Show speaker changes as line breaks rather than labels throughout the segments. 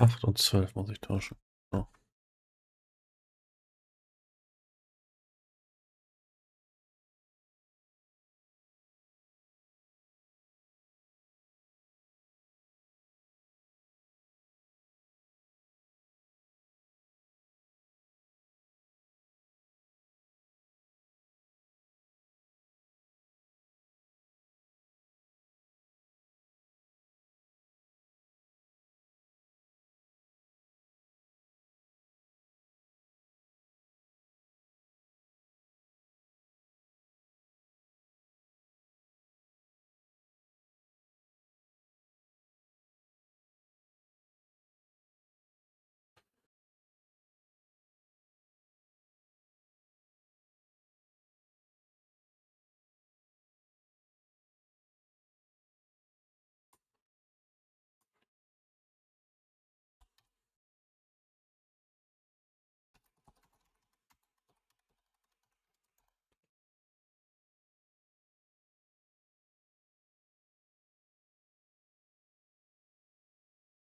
8 und 12 muss ich tauschen. So.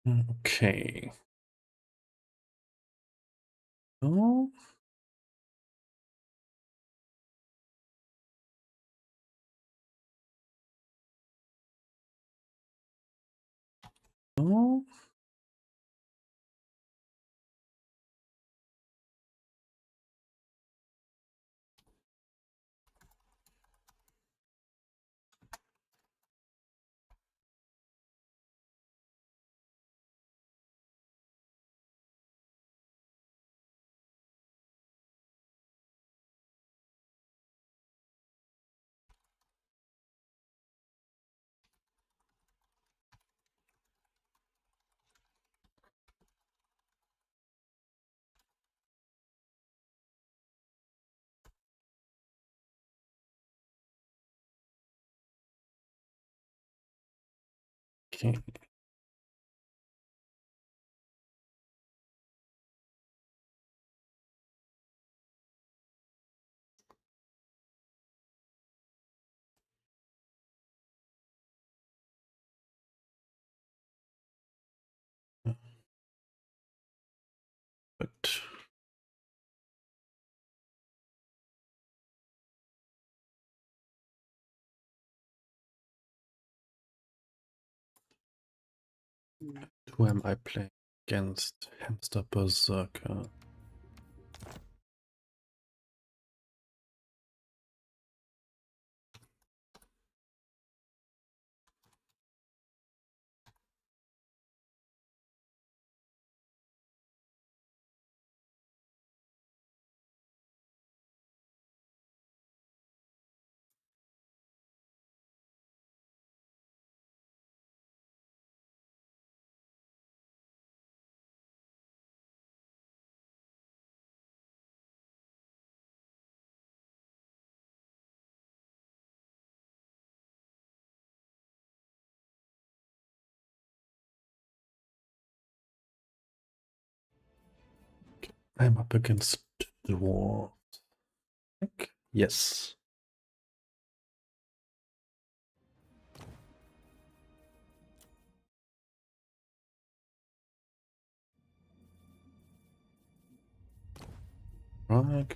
Okay. So. So. Okay. Gut. Who am I playing against? Hamster Berserker. I'm up against dwarves. Yes. Right.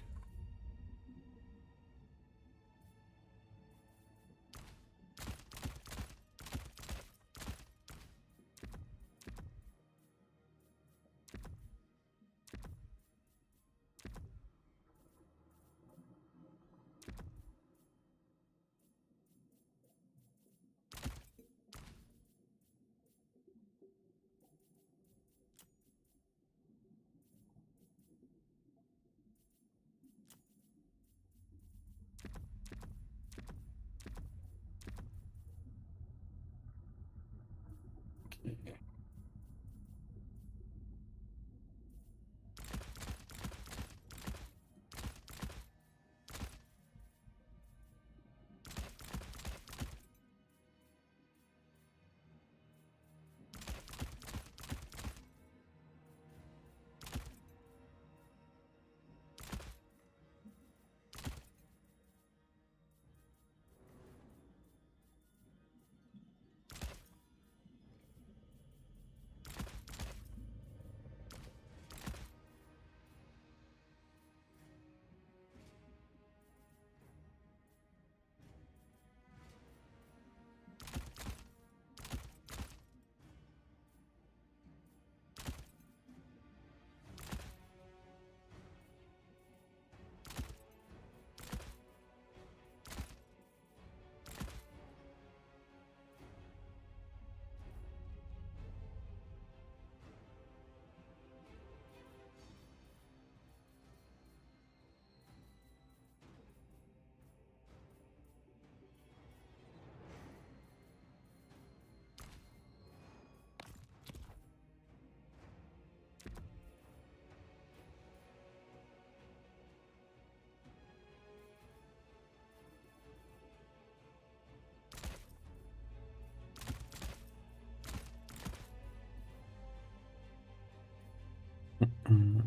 Mm.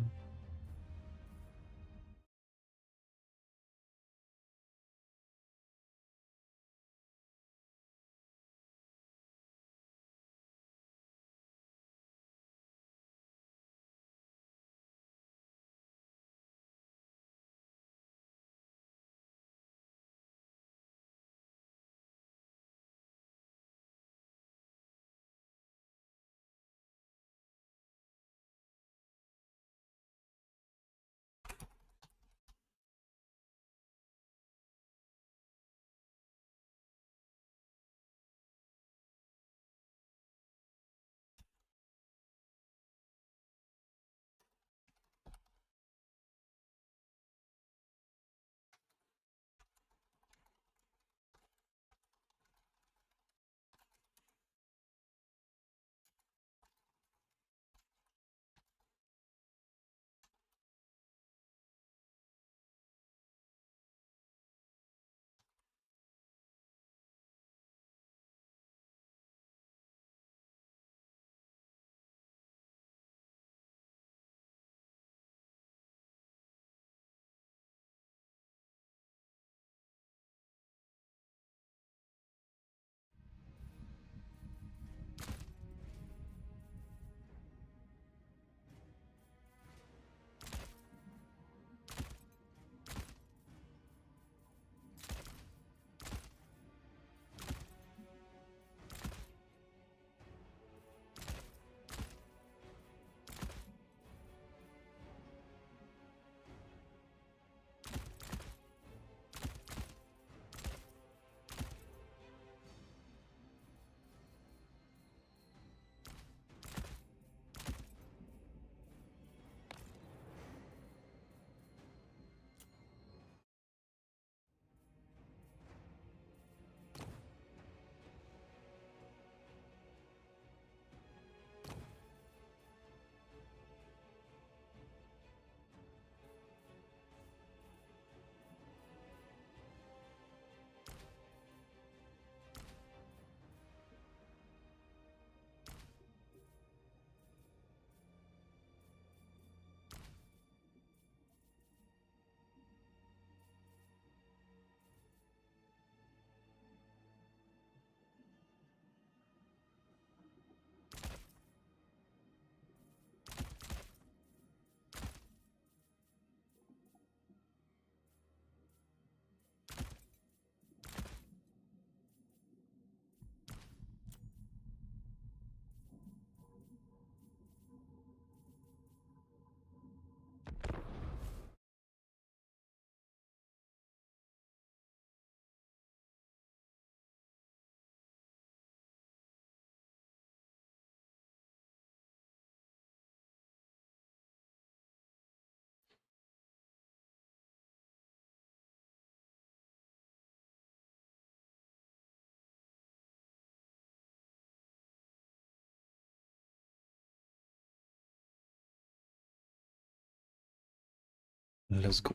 Let's go.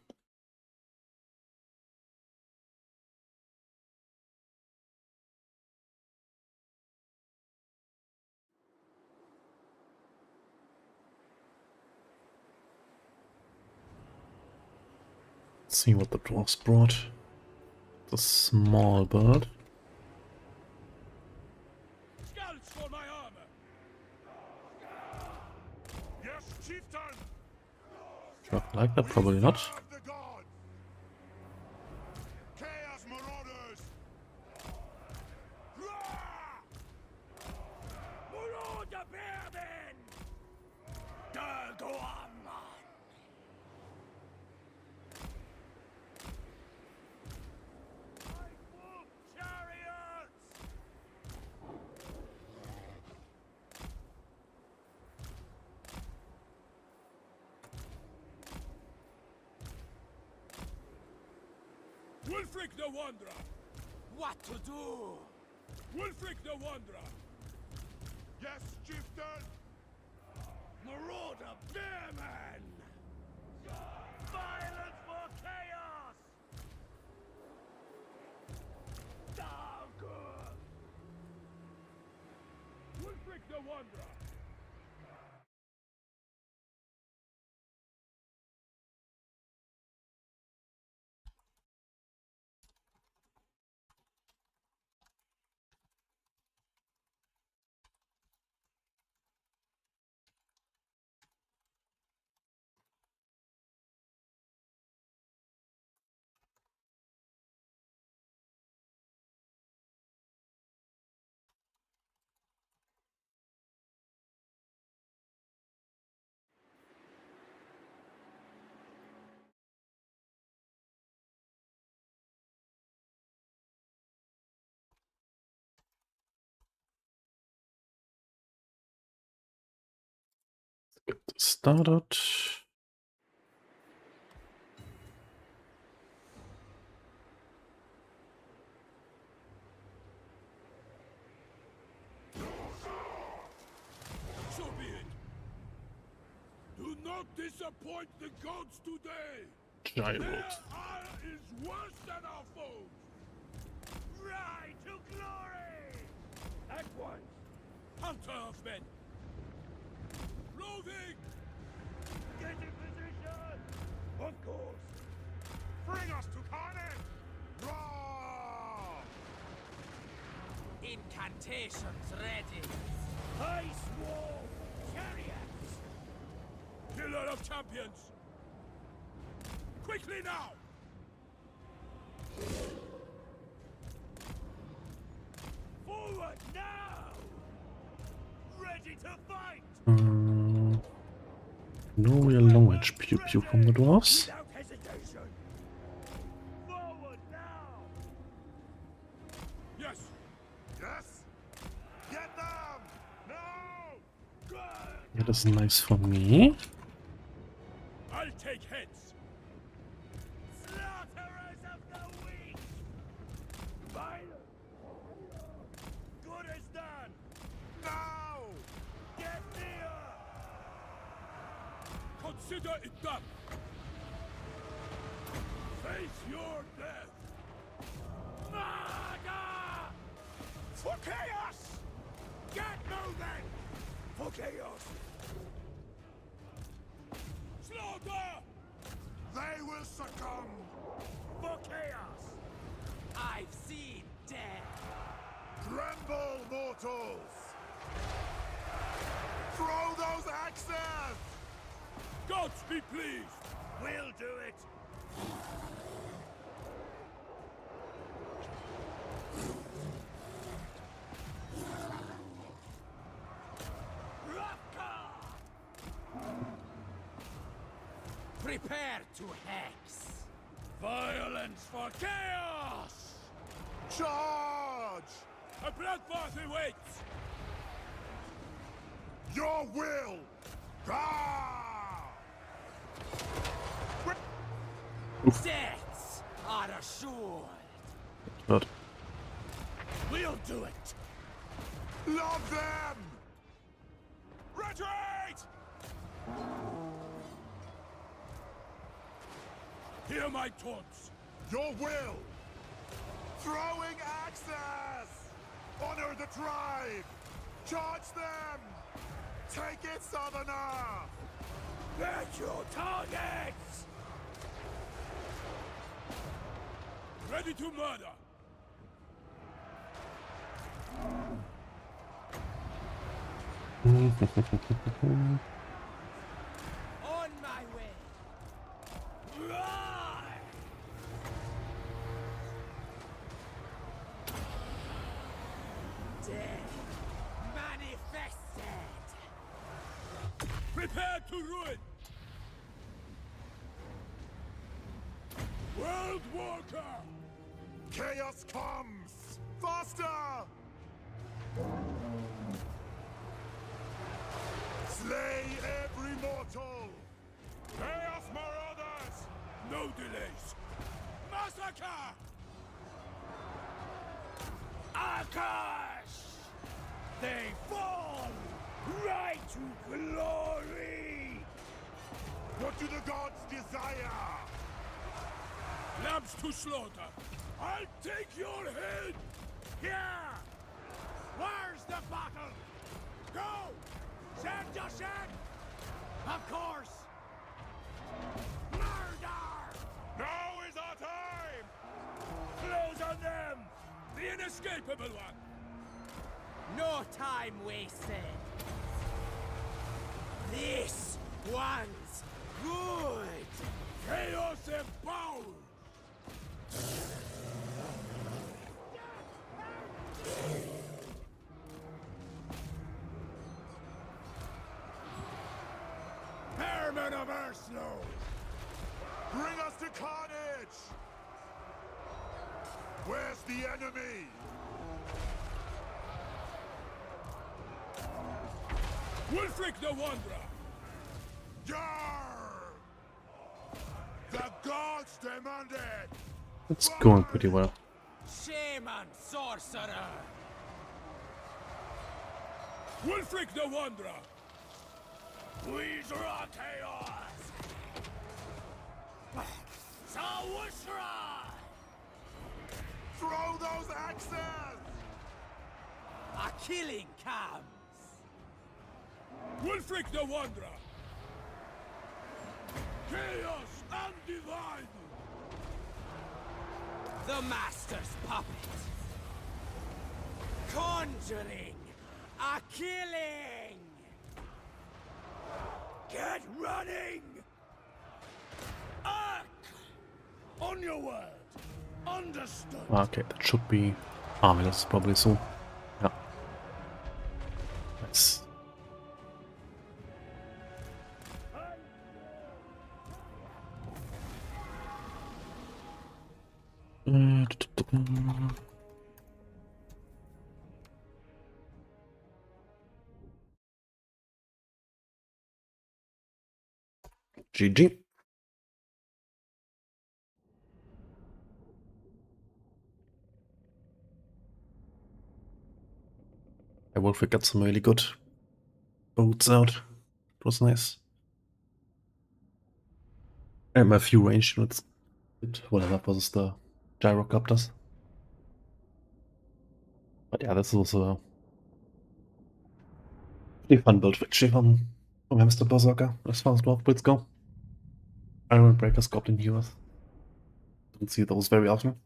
Let's see what the dwarfs brought. The small bird.
Scouts for my armor. Yes, chieftain.
Do I like that? Probably not.
Serve the gods. Chaos marauders. Marauder Berden. Dagoaman. Wolf chariots. Wulfric the Wanderer! What to do? Wulfric the Wanderer! Yes, chieftain! Marauder Bearman! Violence for chaos! Darker! Wulfric the Wanderer!
Get this started.
So be it. Do not disappoint the gods today.
Giant.
Their ire is worse than our foes. Ride to glory! At once. Hunter of men. Loathing! Get in position! Of course. Bring us to carnage! Raw!
Incantations ready.
Ice wall! Chariots! Killer of champions! Quickly now! Forward now! Ready to fight!
No real long range pew pew from the dwarves.
Without hesitation! Forward now! Yes! Yes! Get them! No! Good!
That is nice for me.
I'll take heads! Slaughterers of the weak! Violence! Good is done! Now! Get near! Consider it done! Face your death! Murder! For chaos! Get moving! For chaos! Slaughter! They will succumb! For chaos!
I've seen death.
Tremble, mortals! Throw those axes! Gods be pleased! We'll do it!
Prepare to hex.
Violence for chaos! Charge! A bloodbath awaits! Your will! Ah!
Deaths are assured.
But
We'll do it! Love them! Retreat! Hear my taunts! Your will! Throwing axes! Honor the tribe! Charge them! Take it, Southerner! Get your targets! Ready to murder!
On my way.
Roar!
Death manifested.
Prepare to ruin! World Walker! Chaos comes! Faster! Slay every mortal! Chaos Marauders! No delays! Massacre! Akash! They fall! Right to glory! What do the gods desire? Lambs to slaughter! I'll take your head! Here! Where's the battle? Go! Send your shed! Of course! Murder! Now is our time! Close on them! The inescapable one!
No time wasted. This one's good.
Chaos empowered! Airmen of Earthsnow! Bring us to carnage! Where's the enemy? Wulfric the Wanderer! Yarr! The gods demand it!
It's going pretty well.
Shaman sorcerer!
Wulfric the Wanderer! We draw chaos! Sawushra! Throw those axes!
A killing comes!
Wulfric the Wanderer! Chaos undivided!
The Master's puppet! Conjuring! A killing!
Get running! Act! On your word! Understood!
Okay, that should be... that's probably so. Yeah. Nice. GG. I will get some really good boats out. It was nice. And my few range units. Whatever was the gyrocopters. But yeah, this was a pretty fun build actually from Hamster Berserker as far as dwarf builds go. Iron Breakers, Goblin Heroes. Don't see those very often.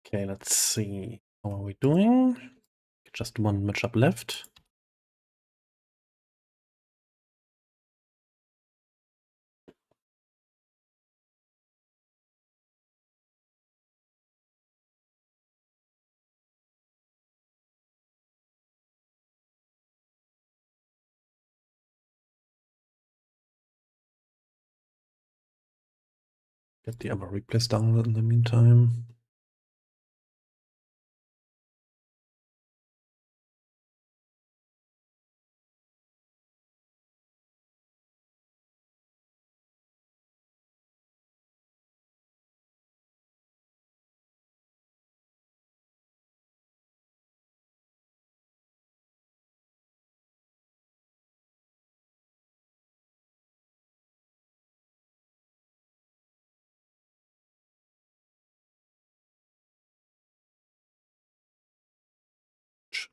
Okay, let's see. How are we doing? Just one matchup left. Get the other replays downloaded in the meantime.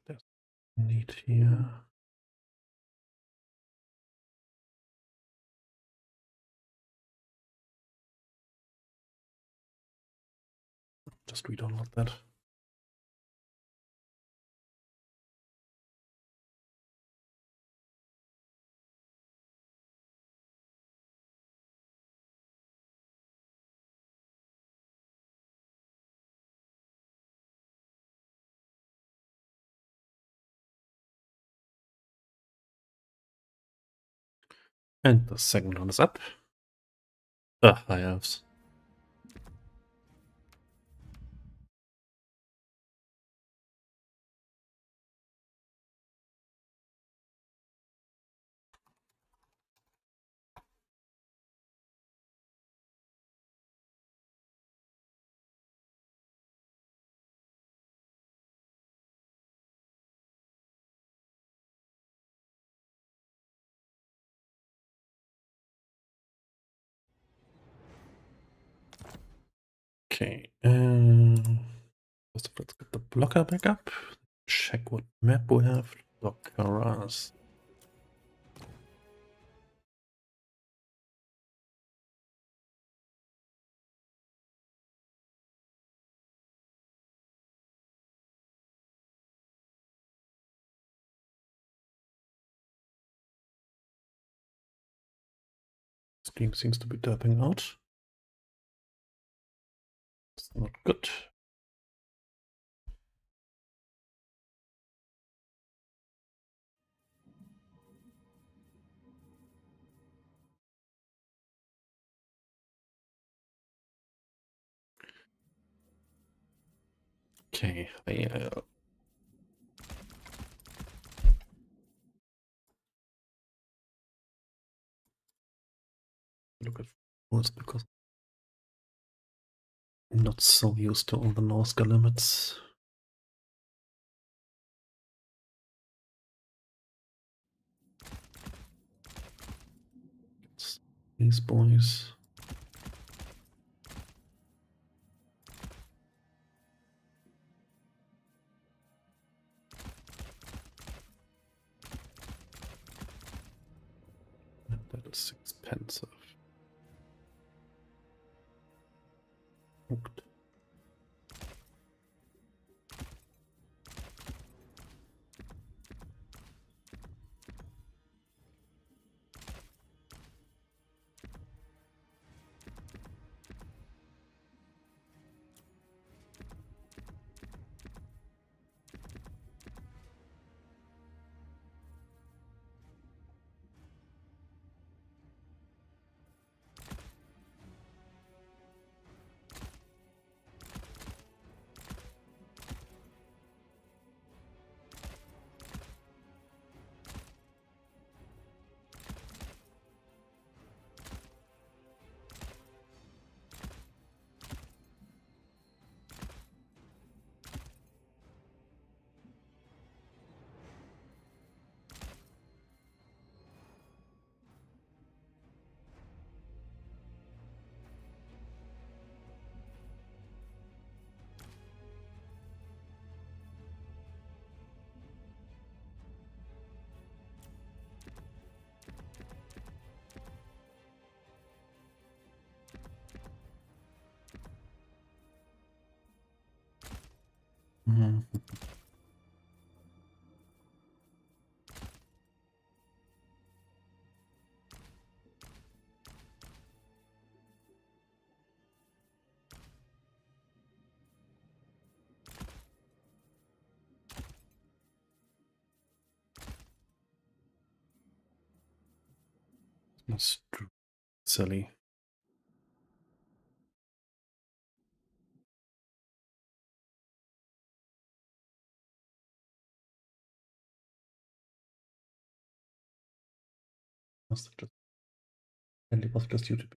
There's a need here. Just re-download that. And the second one is up. High elves. Okay. First of all, let's get the blocker back up. Check what map we have. Blockeras. Stream seems to be derping out. It's not good. Okay, look at rules because I'm not so used to all the Norska limits. It's these boys. That is expensive. Hooked. Mhm. That's silly. Must have just, and it was just YouTube.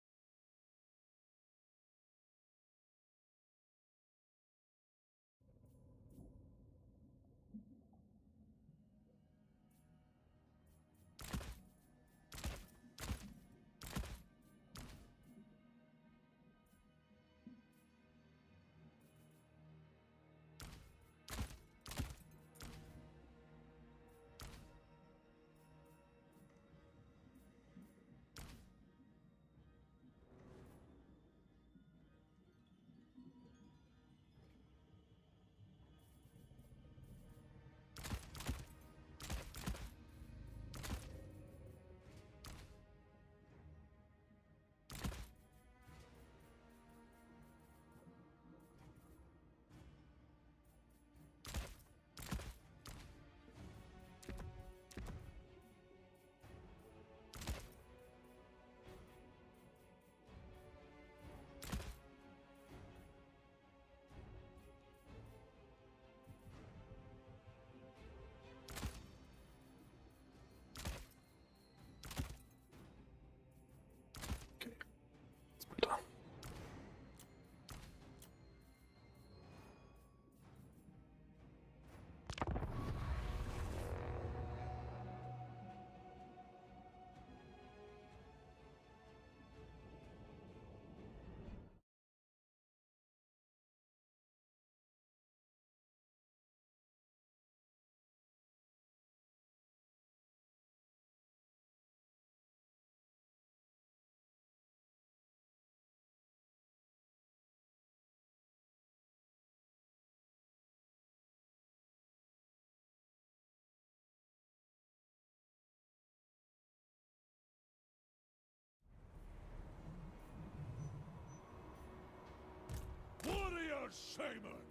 shaman!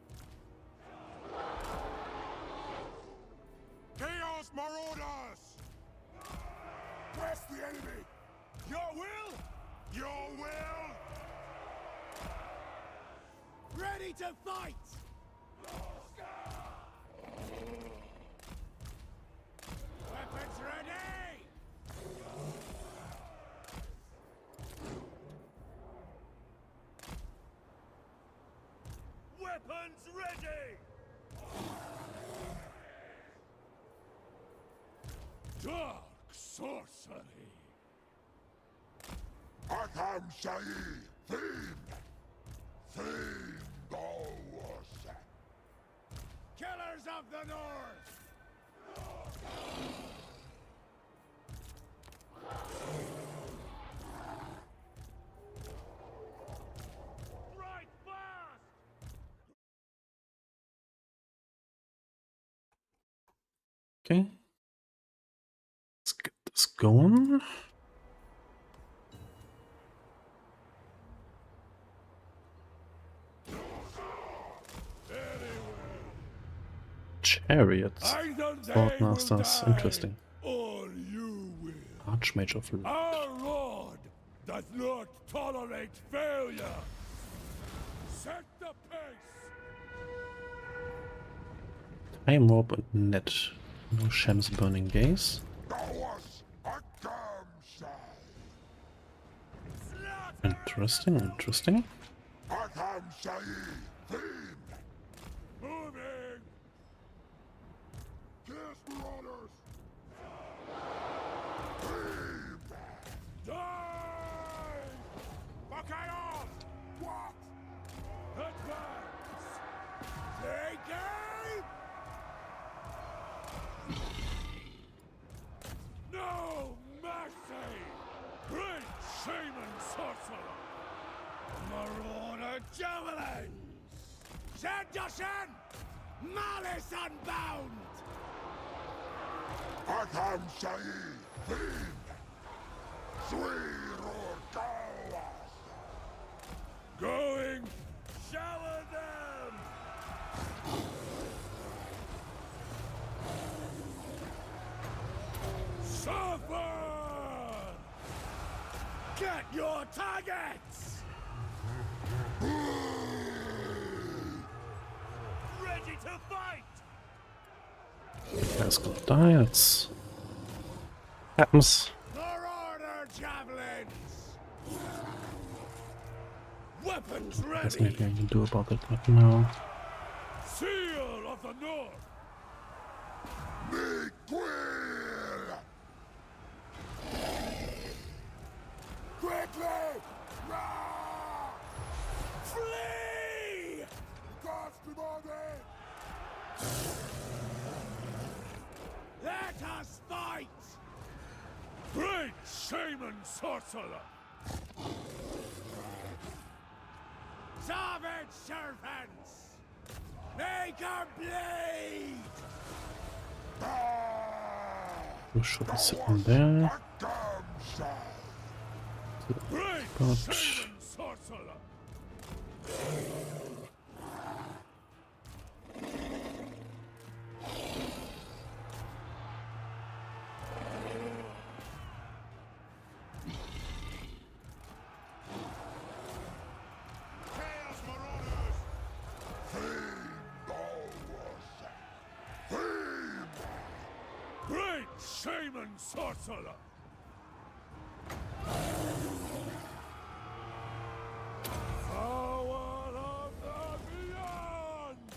Chaos Marauders! Press the enemy! Your will! Your will!
Ready to fight! Weapons ready!
Weapons ready! Dark sorcery! Arkham Shahi! Fiend! Fiend Dawes!
Killers of the North!
Right fast!
Okay. Let's get this going. Chariots. Swordmasters. Interesting.
Or you will.
Archmage of Light.
Our Lord does not tolerate failure. Set the pace.
Time Warp and Net. No Shams Burning Gaze. Interesting, interesting.
Arkham Shahi, Fiend! Moving! Chaos Marauders! Fiend! Die! For chaos! What? Advance! Take aim! No mercy! Great shaman sorcerer!
Marauder javelins! Sandushan! Malice unbound!
Arkham Shahi, Fiend! Sweet Chaos! Going! Shower them! Suffer!
Get your targets!
Ready to fight!
Guys gonna die. It's happens.
Marauder javelins! Weapons
There's
ready!
nothing I can do about it right now.
Seal of the North! Miguel! Quickly! Rah! Flee! Costumone!
Let us fight!
Great shaman sorcerer!
Savage serpents! Make her bleed!
You should be sitting there.
Great
But
shaman sorcerer! Chaos Marauders! Fiend Dawes! Fiend! Great shaman sorcerer! Power of the beyond!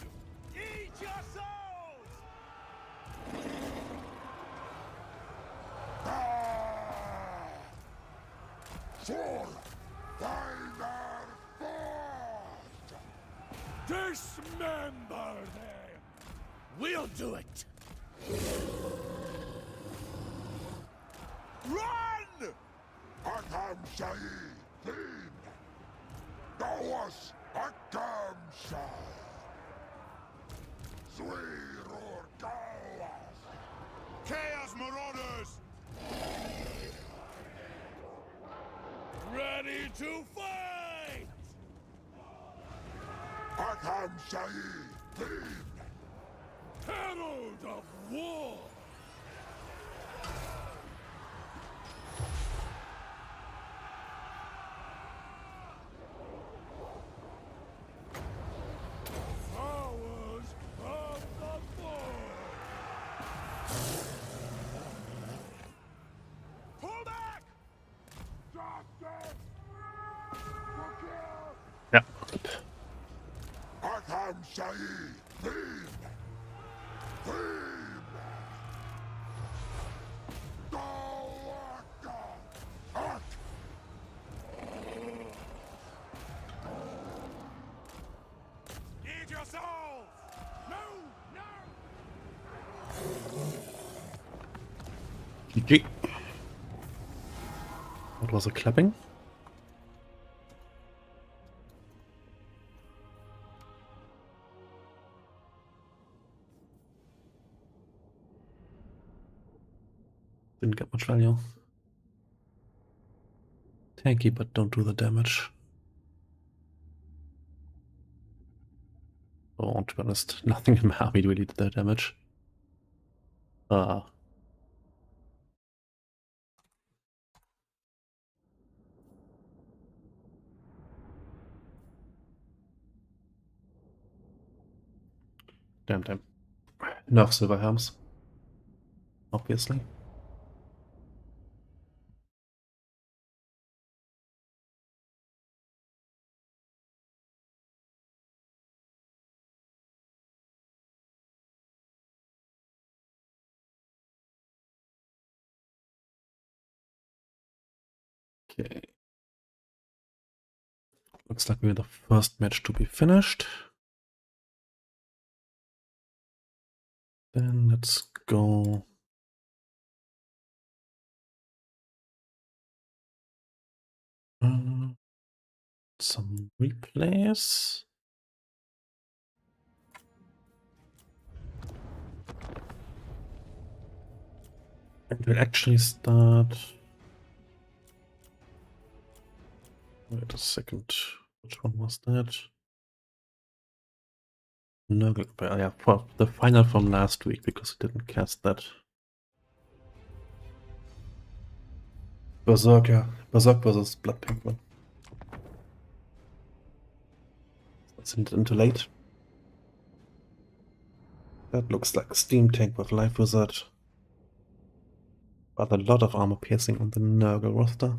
Eat your souls! For deiner Fort! Dismember them!
We'll do it!
Run! Arkham Shahi, Fiend! Dawes, Arkham Shahi! Sweet Chaos! Chaos Marauders! Ready to fight! Herald of war! Powers of the void! Pull back! Justice! To kill!
Ja.
Arkham Shahi! Theme! Theme! Galacta! Ark! Eat your souls! No! No!
GG. What was a clapping? Didn't get much value. Tanky, but don't do the damage. Oh, to be honest, nothing in my army really did that damage. Damn. Enough silver helms. Obviously. Okay. Looks like we're the first match to be finished. Then let's go. Some replays. And we'll actually start. Wait a second. Which one was that? Nurgle. Yeah, for the final from last week because we didn't cast that. Berserk, yeah. Berserk versus Blood Penguin. That's into late. That looks like a Steam Tank with Life Wizard. But a lot of armor piercing on the Nurgle roster.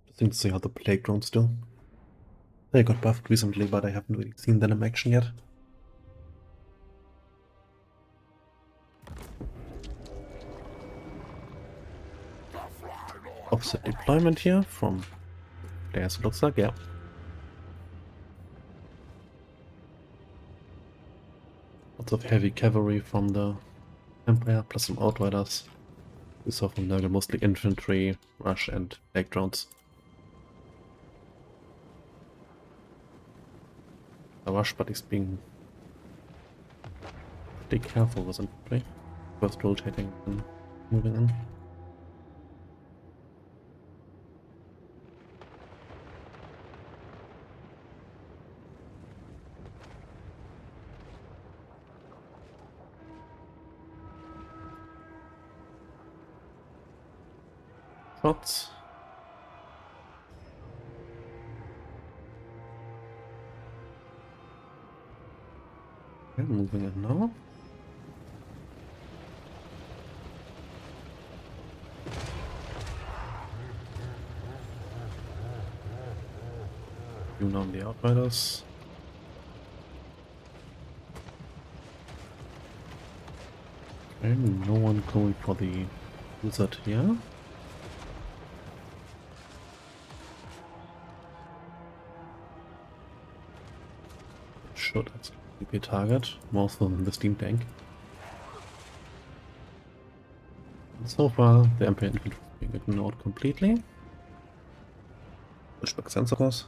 Interesting to see how the Plague drones do. They got buffed recently, but I haven't really seen them in action yet. Offset deployment here from players, it looks like, yeah. Lots of heavy cavalry from the Empire, plus some Outriders. We saw from Nurgle mostly infantry, rush, and plague drones. A rush, but he's being pretty careful with infantry. First rotating and moving in. Shots. Okay, moving in now. You on the Outriders. Okay, no one going for the wizard here. Should actually be a target, more so than the Steam Tank. And so far, the Empire infantry is being ignored completely. Which makes sense, of course.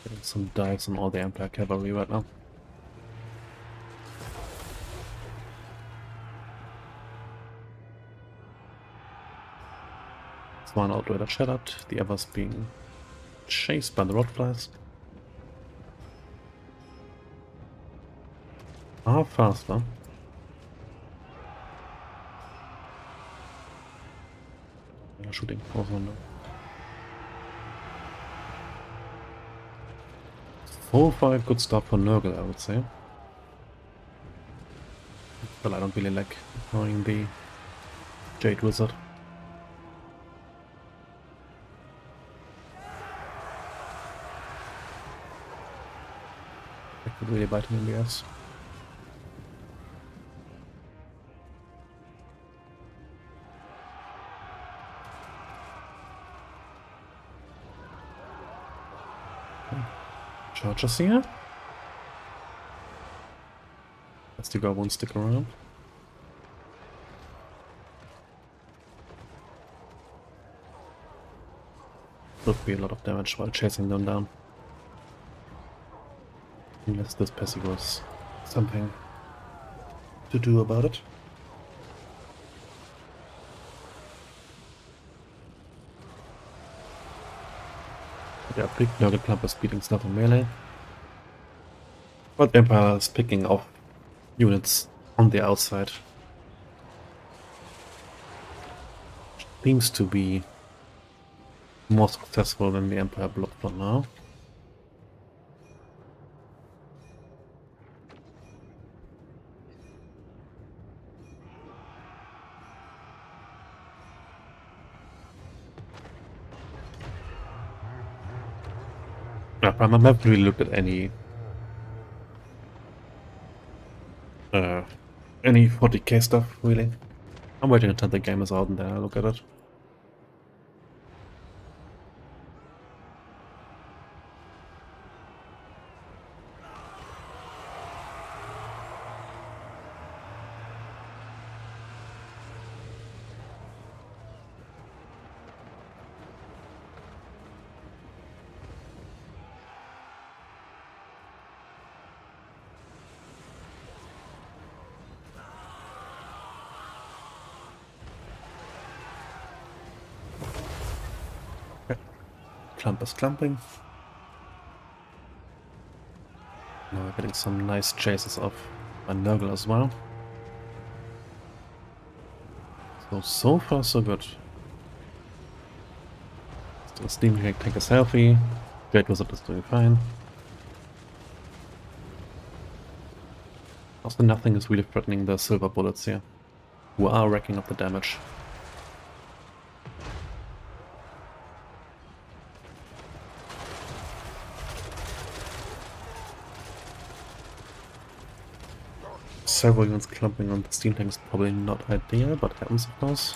Getting some dives on all the Empire cavalry right now. One outrider shattered, the others being chased by the rotflies. Are faster. They are shooting also no. So far good start for Nurgle, I would say. But I don't really like ignoring the Jade Wizard. I could really bite him in the ass. Chargers here? The guy won't stick around. Would be a lot of damage while chasing them down. Unless this Pessy was something to do about it. Yeah, big Nurgle Club is beating stuff in melee. But Empire is picking off units on the outside. Seems to be more successful than the Empire block for now. I haven't really looked at any 40k stuff really. I'm waiting until the game is out and then I'll look at it. Clump is clumping. Now we're getting some nice chases off by Nurgle as well. So far so good. Still Steam Tank is healthy. Great Wizard is doing fine. Also nothing is really threatening the silver bullets here, who are racking up the damage. Several units clumping on the steam tank is probably not ideal, but happens of course.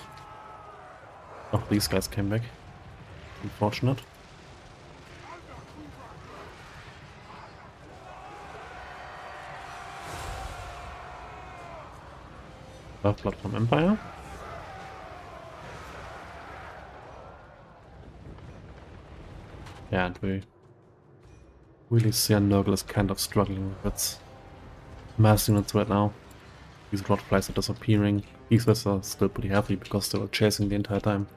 Oh, these guys came back. Unfortunate. Blood from Empire. Yeah, and we really see Nurgle is kind of struggling with its mass units right now. These rotflies are disappearing. These guys are still pretty healthy because they were chasing the entire time.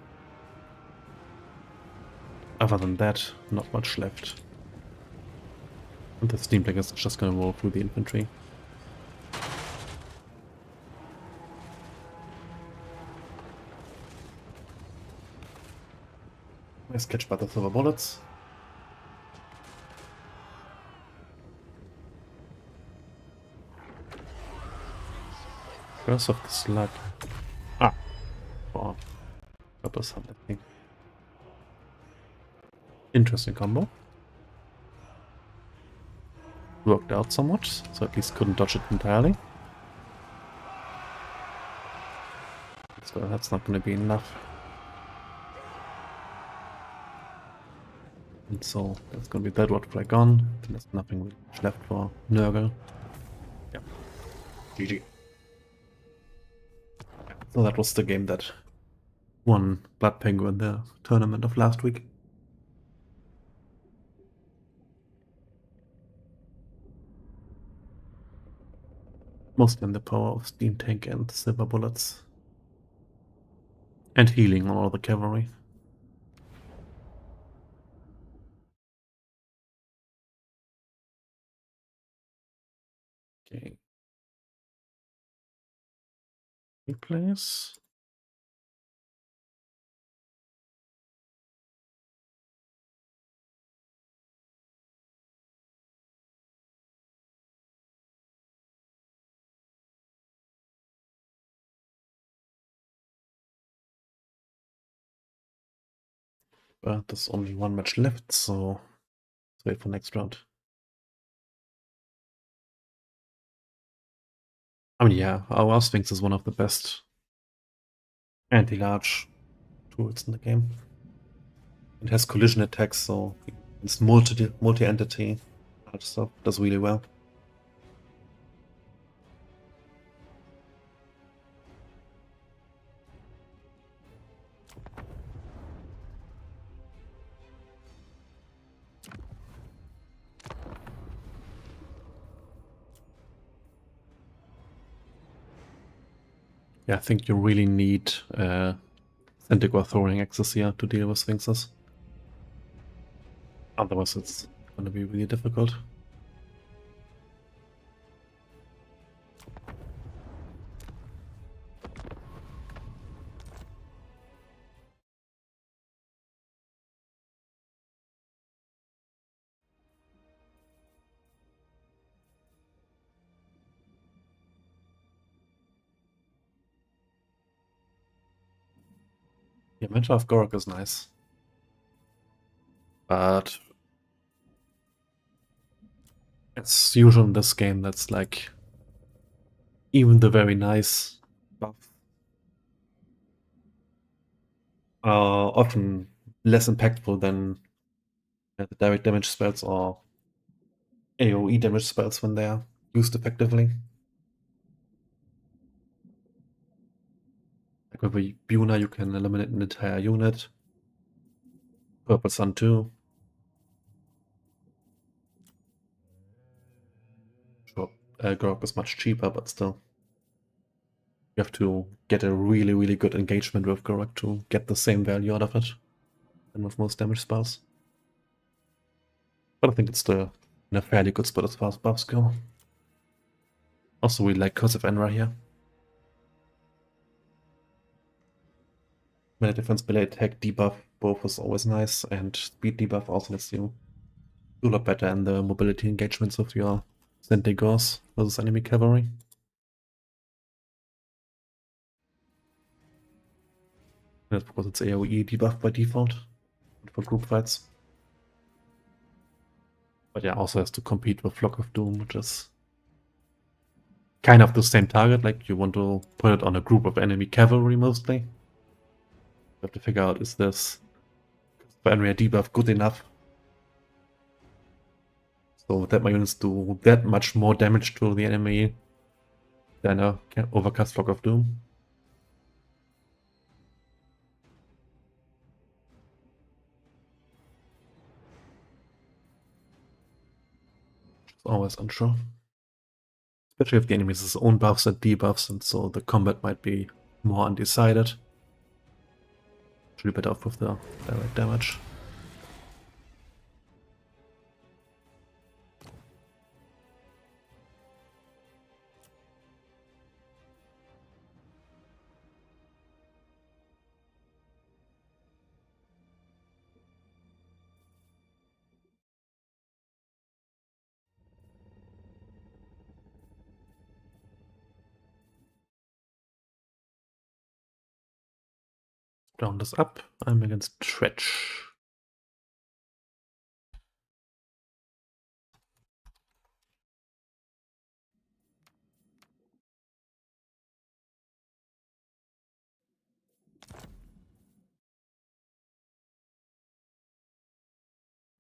Other than that, not much left. And the steam tank is just gonna roll through the infantry. Nice catch by the silver bullets. Curse of the Slug. Ah! Oh. That was something. Interesting combo. Worked out somewhat, so at least couldn't dodge it entirely. So that's not going to be enough. And so that's going to be that rotfly gone. Then there's nothing really left for Nurgle. Yeah. GG. So that was the game that won Blood Penguin the tournament of last week. Mostly on the power of Steam Tank and Silver Bullets. And healing on all the cavalry. Okay. Replace. But there's only one match left, so let's wait for next round. I mean, yeah, our Sphinx is one of the best anti-large tools in the game. It has collision attacks, so it's multi-entity large stuff. Does really well. Yeah, I think you really need Centigrade throwing axes here to deal with Sphinxes. Otherwise it's gonna be really difficult. The Adventure of Gorok is nice. But it's usual in this game that's like even the very nice buffs are often less impactful than the direct damage spells or AoE damage spells when they are used effectively. Like with a Buna you can eliminate an entire unit. Purple Sun too. Sure, Gorok is much cheaper, but still. You have to get a really, really good engagement with Gorok to get the same value out of it than with most damage spells. But I think it's still in a fairly good spot as far as buffs go. Also, we like Curse of Enra here. Melee defense, melee attack, debuff, both is always nice, and speed debuff also lets you do a lot better in the mobility engagements of your Centigors versus enemy cavalry. That's because it's AoE debuff by default for group fights. But yeah, also has to compete with Flock of Doom, which is kind of the same target. Like you want to put it on a group of enemy cavalry mostly. You have to figure out, is this Enra debuff good enough so that my units do that much more damage to the enemy than a overcast Flock of Doom? It's always unsure. Especially if the enemy has his own buffs and debuffs, and so the combat might be more undecided. Should be better off with the direct damage. Round this up. I'm against Tretch.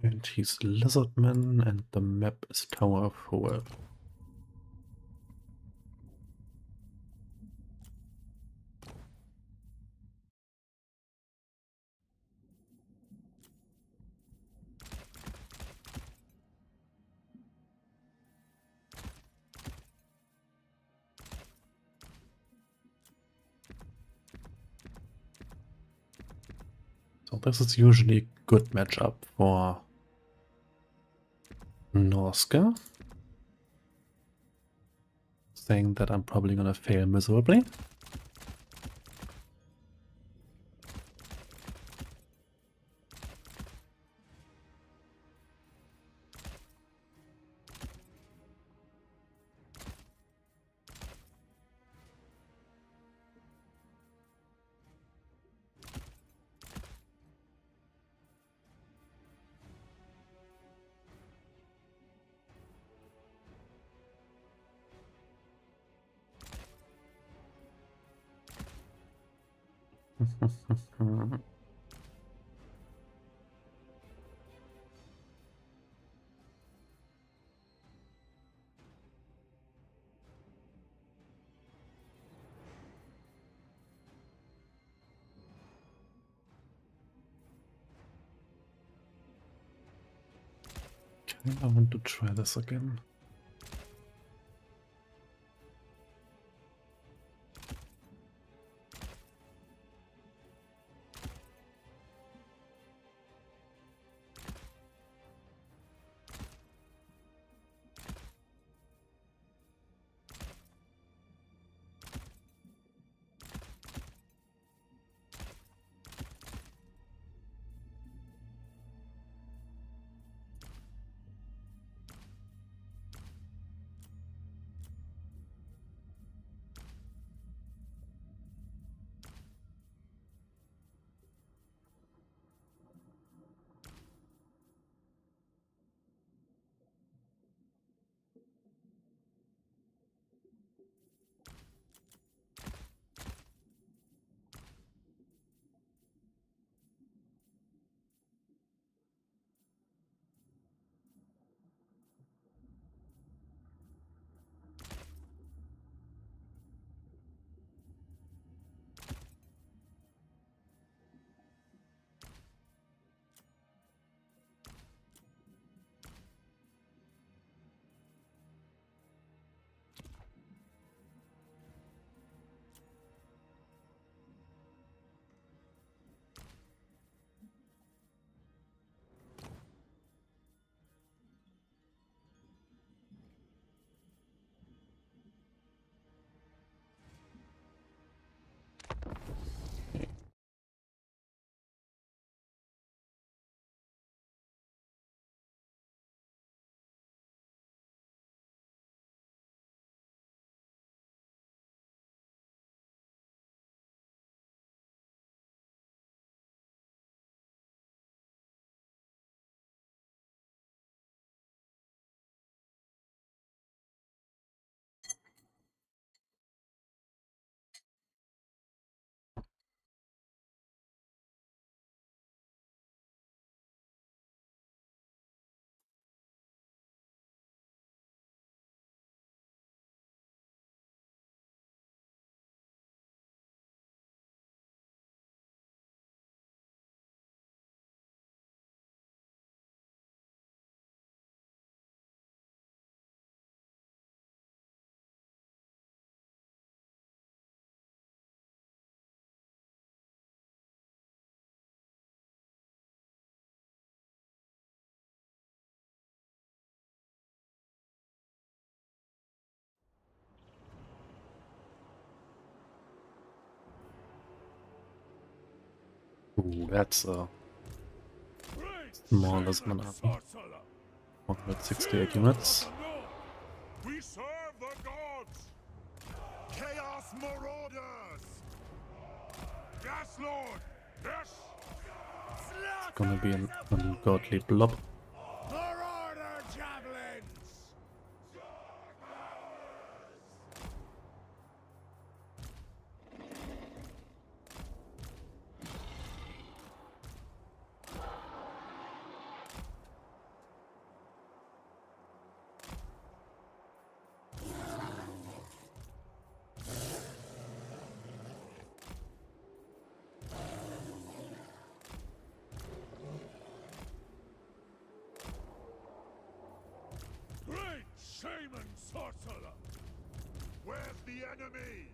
And he's Lizardman, and the map is Tower of Hoel. So this is usually a good matchup for Norska. saying that I'm probably gonna fail miserably. Okay, I want to try this again. Ooh, that's a
Great
small
shaman
army.
sorcerer.
168
Children
units.
of the North, we serve the gods. Chaos marauders. Yes, Lord. Yes.
It's gonna be an ungodly blob.
Marauder javelins. Great shaman sorcerer. Where's the enemy?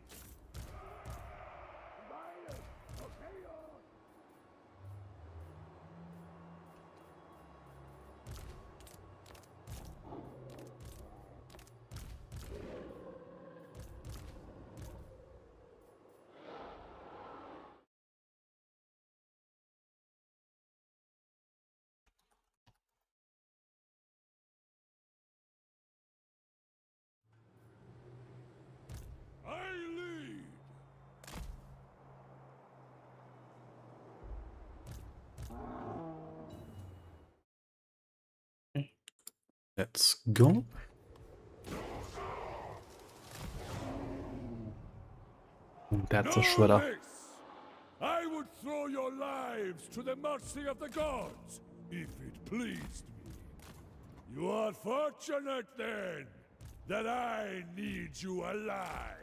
Let's go. Ooh, that's a
Know
shredder.
this! I would throw your lives to the mercy of the gods, if it pleased me. You are fortunate, then, that I need you alive.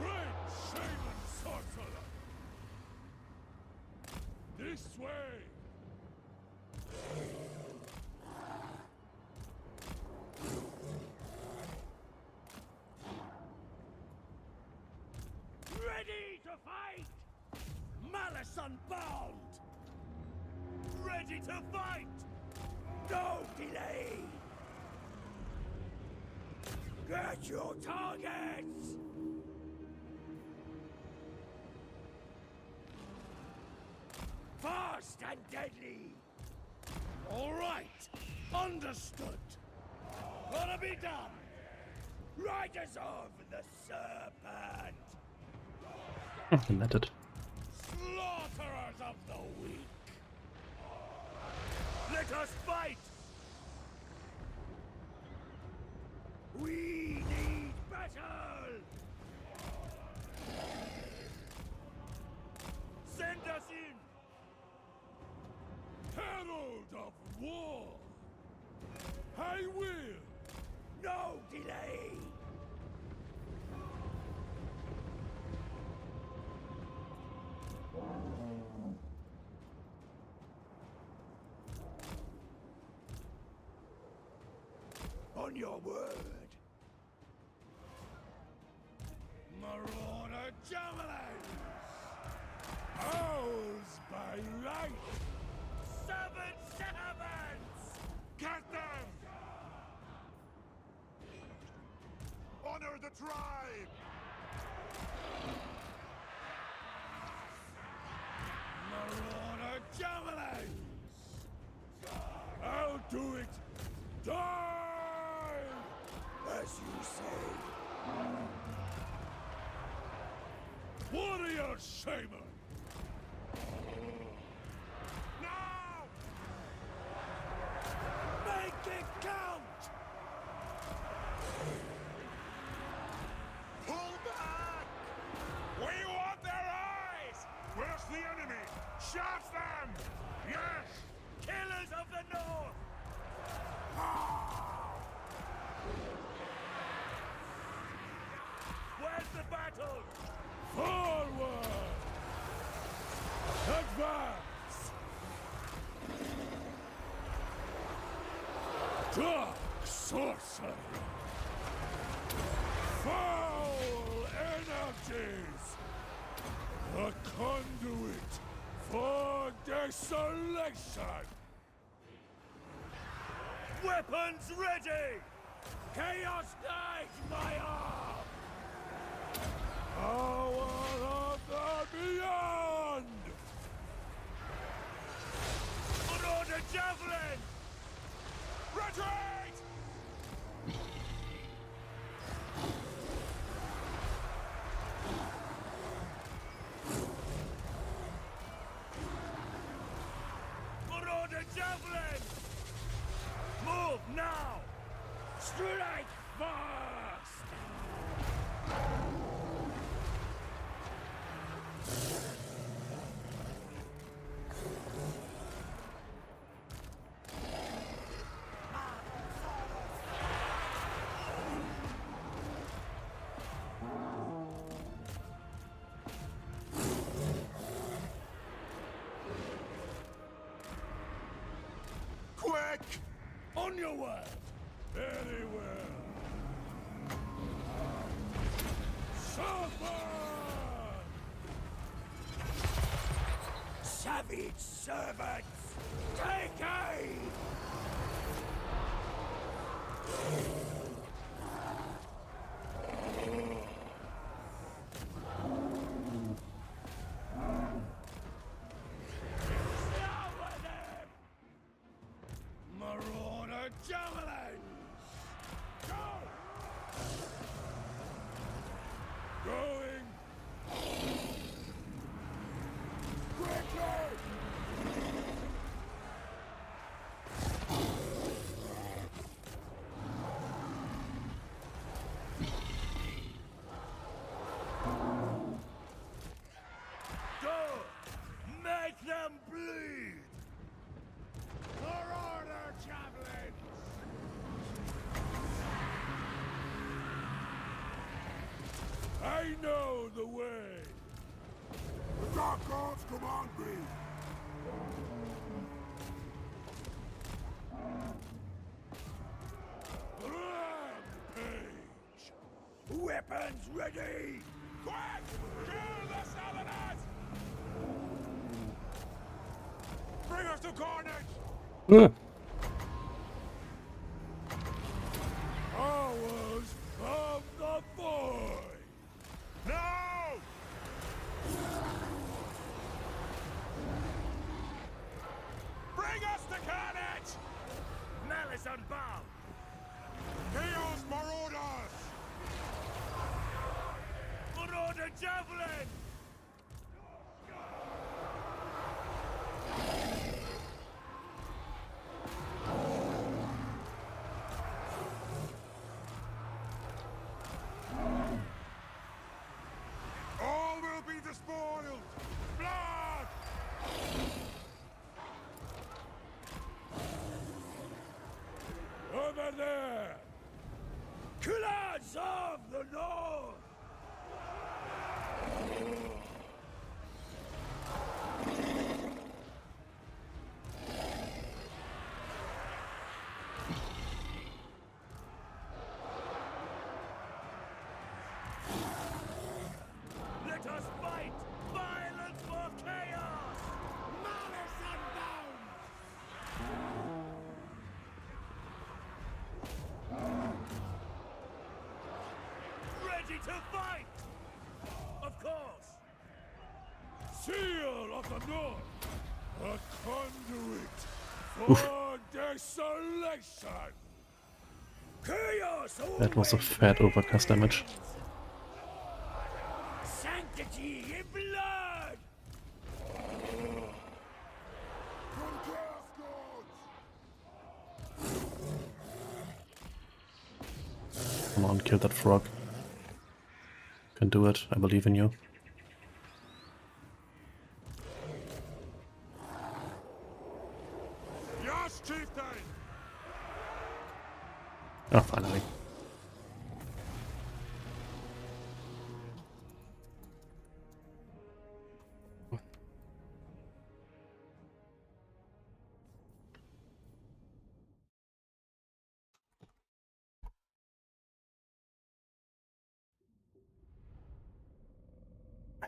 Great shaman sorcerer! This way!
Ready to fight! Malice unbound! Ready to fight! No delay! Get your targets! Fast and deadly! All right! Understood! Gotta be done! Riders of the Serpent!
He met it.
Slaughterers of the weak! Let us fight! We need battle! Send us in!
Herald of war! I will!
No delay! On your word! Marauder javelins!
Ours by right!
Servants!
Get them! Honor the tribe!
Marauder javelins!
I'll do it! Die!
As you say.
Warrior shaman! Now!
Make it count!
Pull back! We want their eyes! Where's the enemy? Shot them! Yes!
Killers of the North! Where's the battle?
Forward! Advance! Dark sorcerer! Foul energies! A conduit for desolation!
Weapons ready! Chaos Knight, my arm!
Power of the beyond!
Marauder javelin!
Retreat!
Marauder javelin! Move now! Strike first!
Quick!
On your word!
Very well. Suffer!
Savage servants! Take aim! Slower them! Marauder javelins! Go!
Going! Quickly! I know the way.
The Dark Gods command me!
Rampage!
Weapons ready!
Quick! Kill the Southerners! Bring us to carnage! Powers of the Void! No! Bring us to carnage!
Malice unbound!
Chaos Marauders!
Marauder Javelin!
All will be despoiled! Blood! Over there!
Killers of the North! Let us fight! Violence for chaos! Malice unbound! Ready to fight! Of course!
Seal of the North! A conduit for desolation!
Chaos
That was a
always
fat overcast damage.
Sanctity in blood!
From Chaos Gods!
Come on, kill that frog. Can do it, I believe in you.
Yes, Chieftain!
Oh, finally.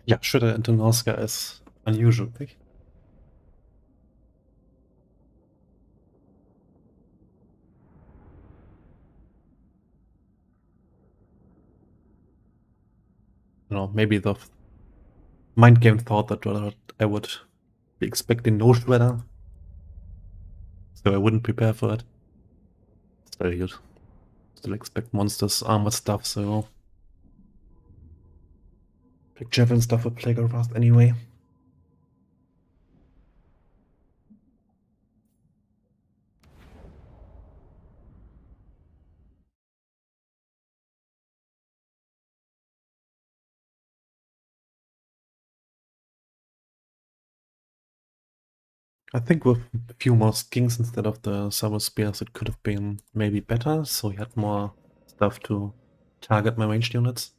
Yeah, Shredder into Nazca is unusual pick. You know, maybe the mind game thought that I would be expecting no Shredder, so I wouldn't prepare for it. Still, you'd still expect monsters, armored stuff, so pick Javelin stuff with Plague fast anyway. I think with a few more skins instead of the Saber Spears, it could have been maybe better, so you had more stuff to target my ranged units.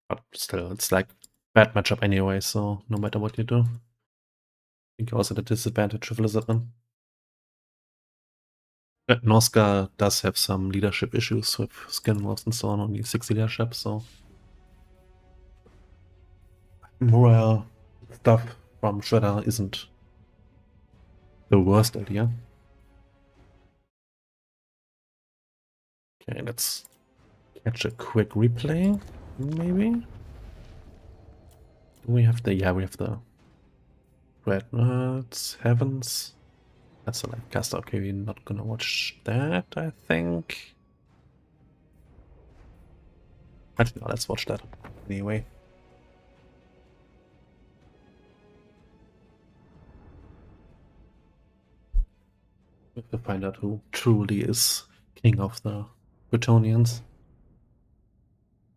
But still, it's like bad matchup anyway, so no matter what you do. I think you're also at a disadvantage of Lizardman. Noska does have some leadership issues with skin wars and so on, only 6 leadership, so more stuff from Shredder isn't the worst idea. Okay, let's catch a quick replay, maybe? Do we have the, yeah, we have the Dreadnoughts, Heavens. That's a light caster. Okay, we're not gonna watch that, I think. Actually, no, let's watch that anyway. We have to find out who truly is king of the Bretonnians.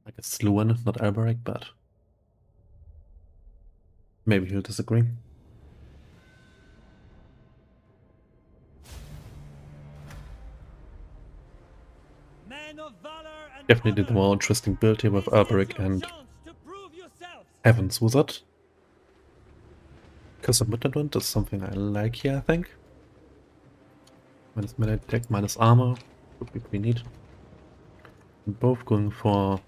I guess Lewin, not Alberic, but maybe he'll disagree. Definitely the more interesting build here with Alberic and Heaven's Wizard. Because of Midland is something I like here, I think. Minus melee attack, minus armor. Would be pretty neat. Both going for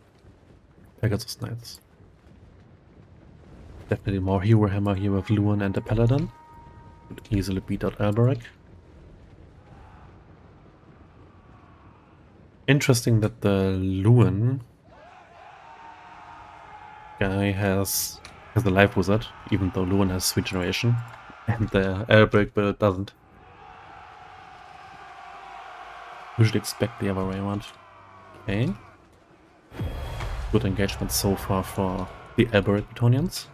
Pegasus Knights. Definitely more Warhammer here with Luan and the Paladin. Could easily beat out Alberic. Interesting that the Luan guy has the Life Wizard, even though Luan has Sweet Generation, and the Alberic build doesn't. Usually expect the other way around. Okay. Good engagement so far for the Alberic Bretonnians.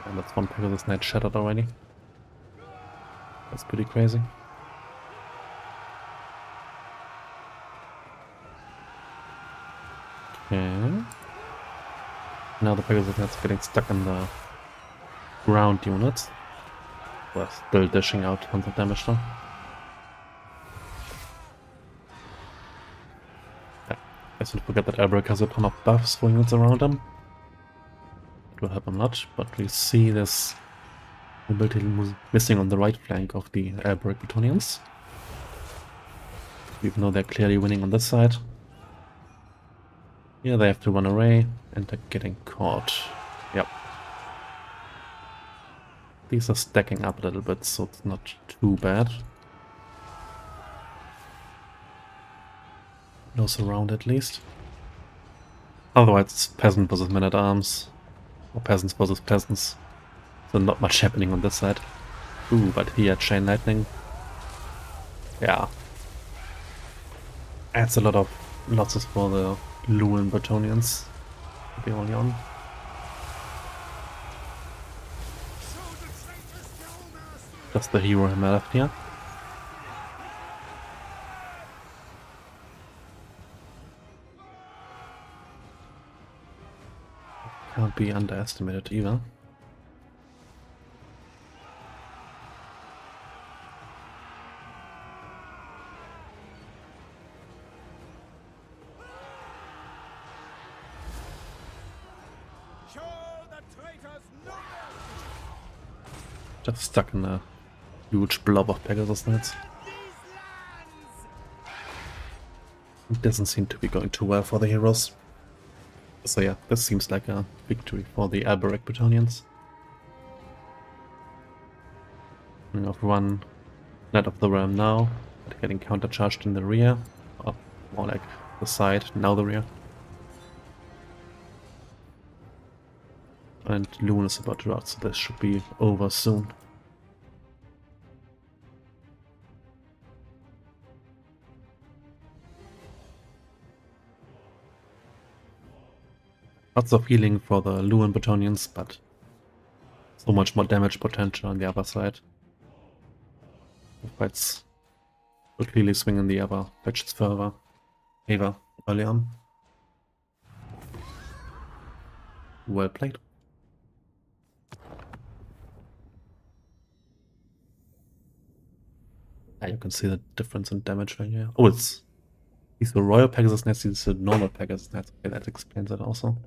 And that's one Pegasus Knight shattered already. That's pretty crazy. Okay. Now the Pegasus Knights are getting stuck in the ground units. We're still dishing out tons of damage though. Yeah. I should forget that Alberic has a ton of buffs for units around him. It will help him not, but we see this mobility missing on the right flank of the Alberic Bretonnians. Even though they're clearly winning on this side. Yeah, they have to run away, and they're getting caught. Yep. These are stacking up a little bit, so it's not too bad. No surround at least. Otherwise it's peasant versus men-at-arms. Or peasants versus peasants. So not much happening on this side. Ooh, but here Chain Lightning. Yeah. Adds a lot of losses for the Luan Bretonnians. To be only on. Just the hero him left here. Can't be underestimated either. Just stuck in a huge blob of Pegasus Knights. It doesn't seem to be going too well for the heroes. So yeah, this seems like a victory for the Alberic Bretonnians. We have one Knight of the Realm now, but getting countercharged in the rear. Or more like the side, now the rear. And Luan is about to out, so this should be over soon. Lots of healing for the Luan Bretonnians, but so much more damage potential on the other side. The fights will clearly swing in the other patches further. Ava, early on. Well played. Yeah, you can see the difference in damage right here. Oh, it's these are Royal Pegasus Knights, these are normal Pegasus Knights. Okay, that explains it also.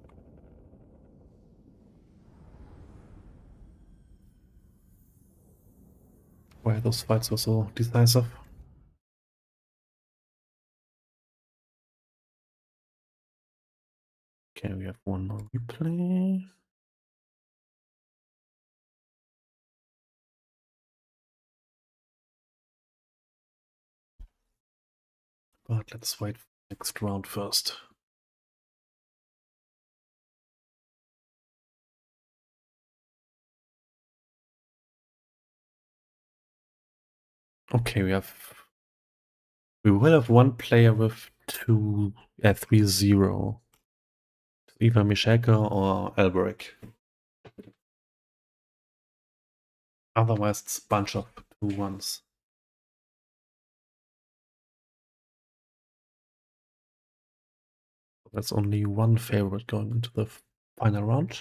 Why those fights were so decisive. Okay, we have one more replay. But let's wait for the next round first. Okay, we will have one player with 3-0. Either Mishaka or Alberic. Otherwise it's a bunch of 2-1s. That's only one favorite going into the final round.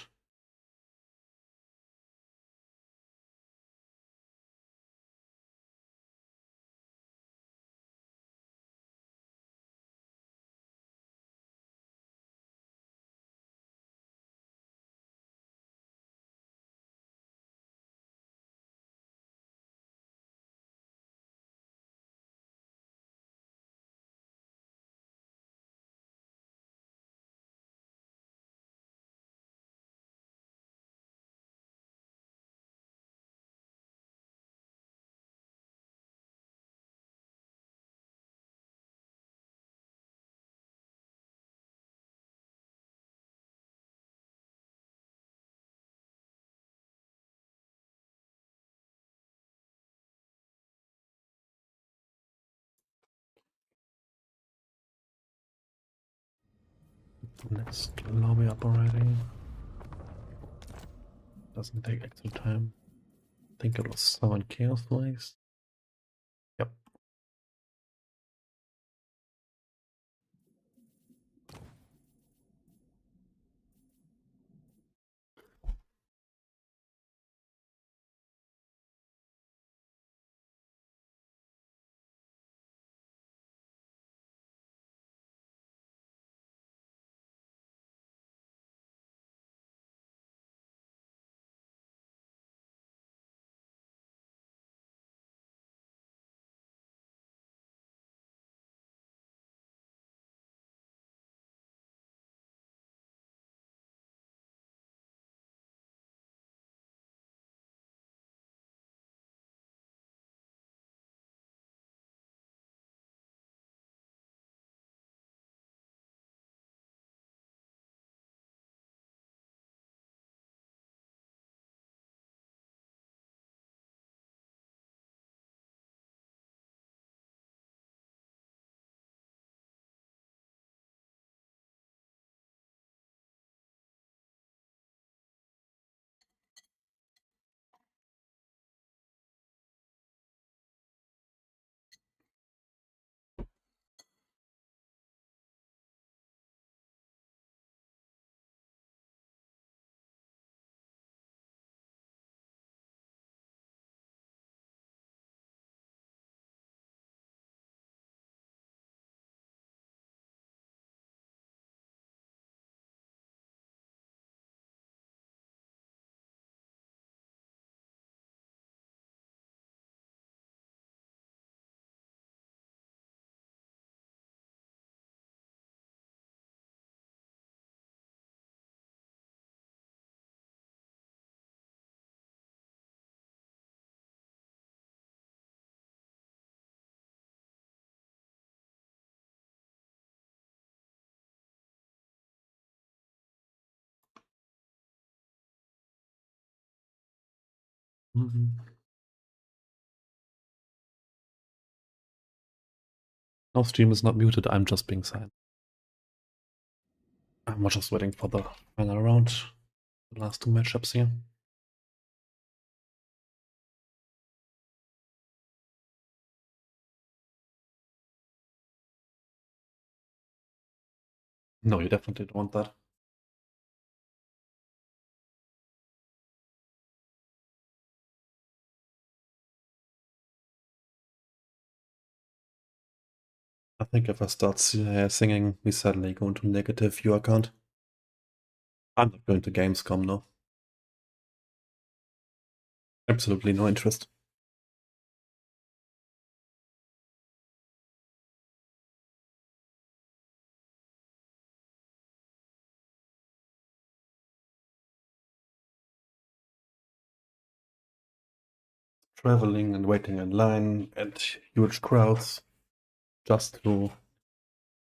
Next lobby up already. Doesn't take extra time. I think it was 7 chaos flags. Yep. No, stream is not muted, I'm just being silent. I'm just waiting for the final round. The last 2 matchups here. No, you definitely don't want that. I think if I start singing, we suddenly go into negative viewer count. I'm not going to Gamescom, no. Absolutely no interest. Traveling and waiting in line and huge crowds just to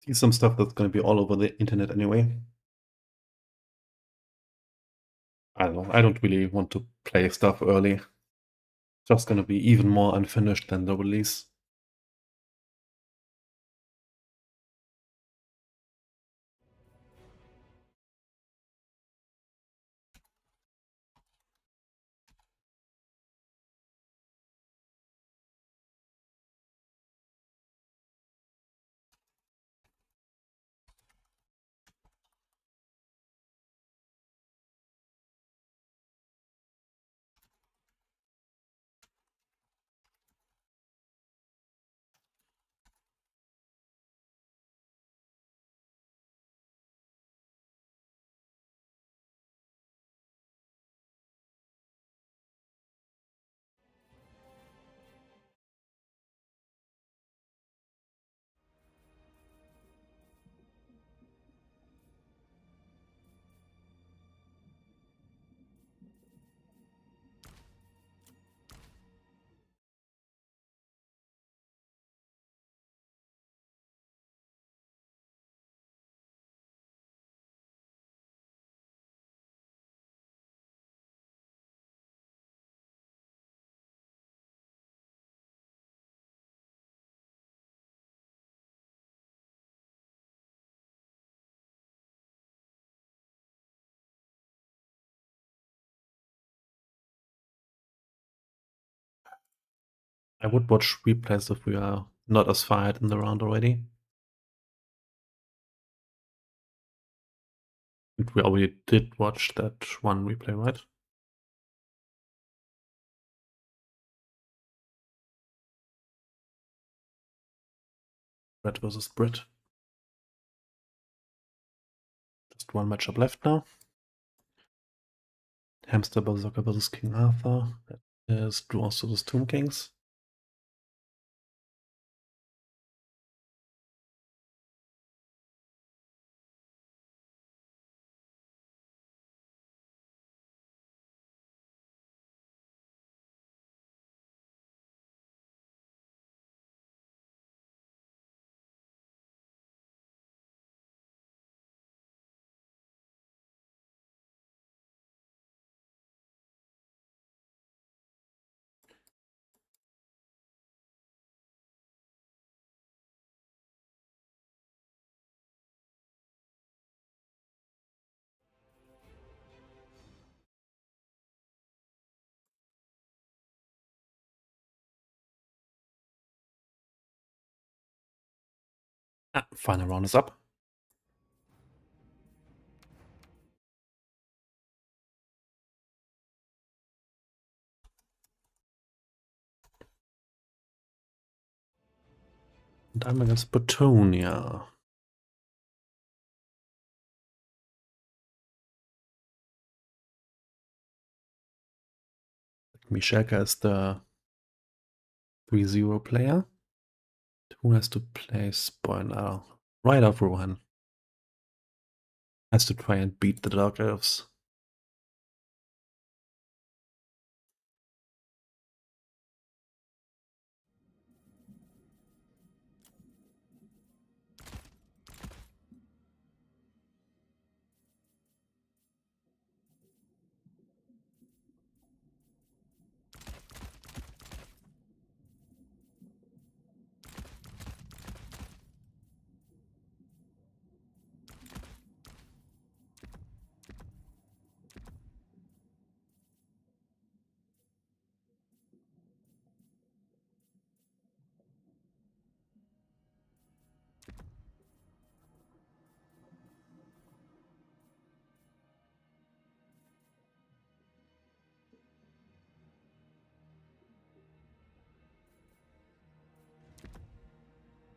see some stuff that's going to be all over the internet anyway. I don't know. I don't really want to play stuff early. Just going to be even more unfinished than the release. I would watch replays if we are not as far ahead in the round already. And we already did watch that one replay, right? Red versus Brit. Just one matchup left now. Hamster Berserker versus King Arthur. That is draws to the Tomb Kings. Final round is up. And I'm against Batonia. Mishelka is the 3-0 player. Who has to play spoiler? Right off Rohan. Has to try and beat the Dark Elves.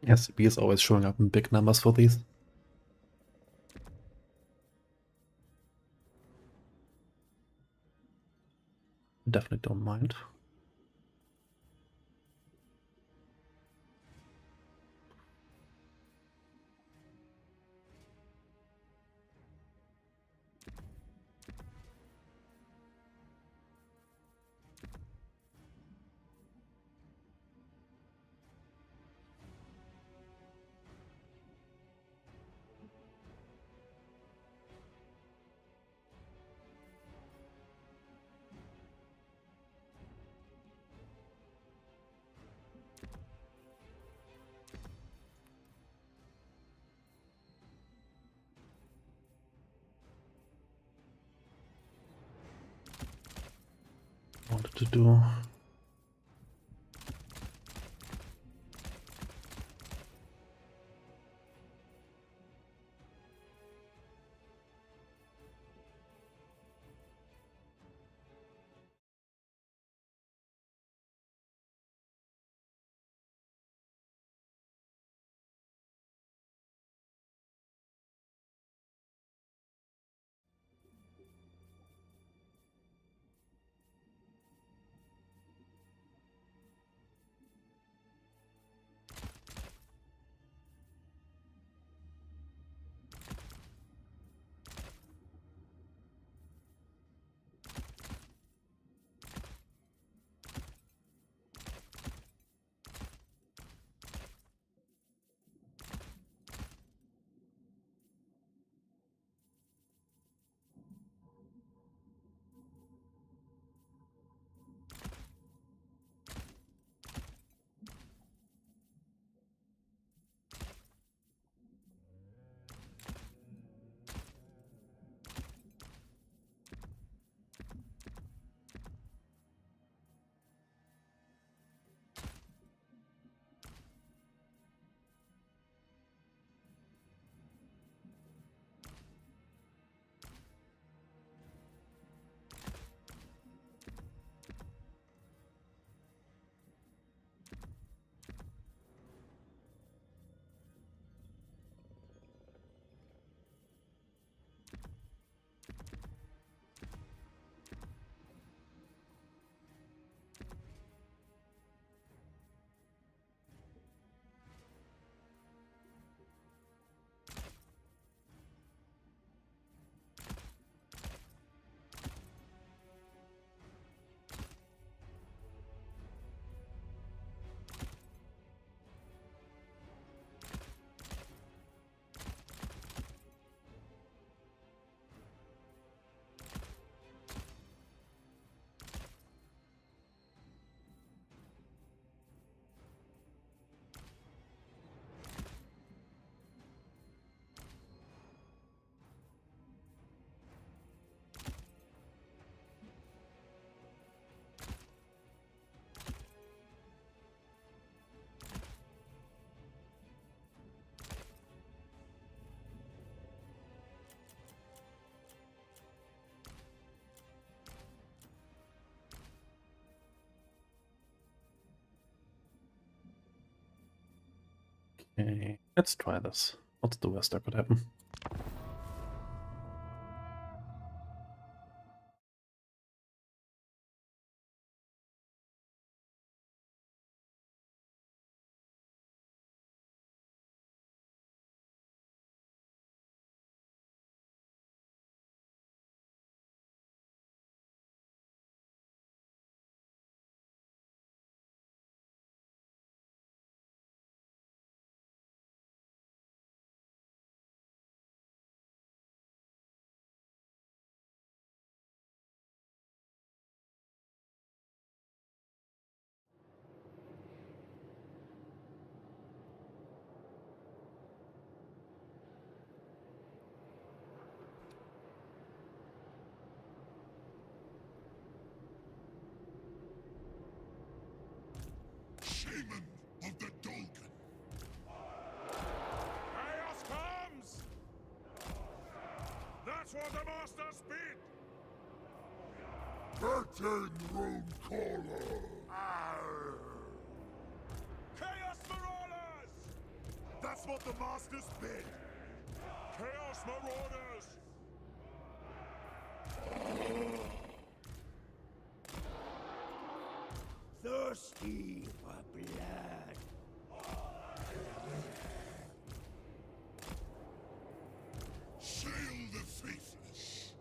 SCP is always showing up in big numbers for these. Definitely don't mind. Wanted to do. Okay, let's try this. What's the worst that could happen?
Shaman of the Dolgan.
Chaos comes! That's what the Masters bid!
Curtain Room Caller.
Chaos Marauders! That's what the Masters bid! Chaos Marauders!
Thirsty for blood.
Sail the faithless.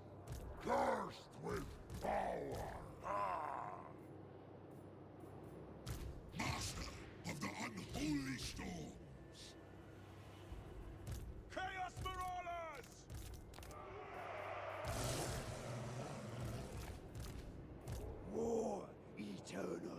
Cursed with power. Master of the unholy storms.
Chaos Marauders!
War eternal.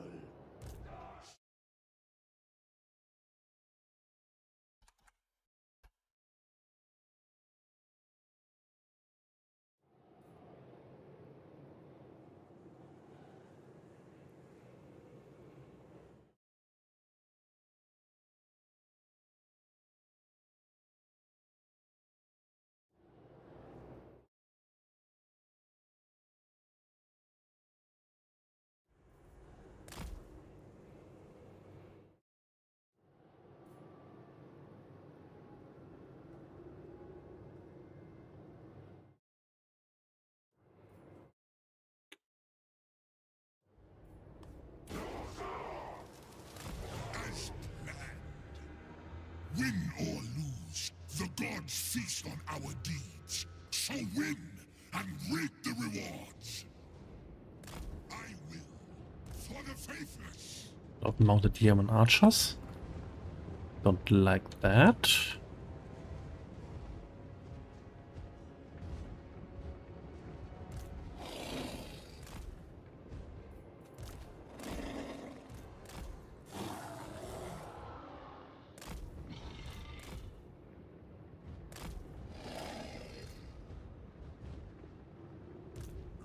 As planned. Win or lose, the gods feast on our deeds. So win and reap the rewards. I will, for the faithless.
Of mounted German archers. Don't like that.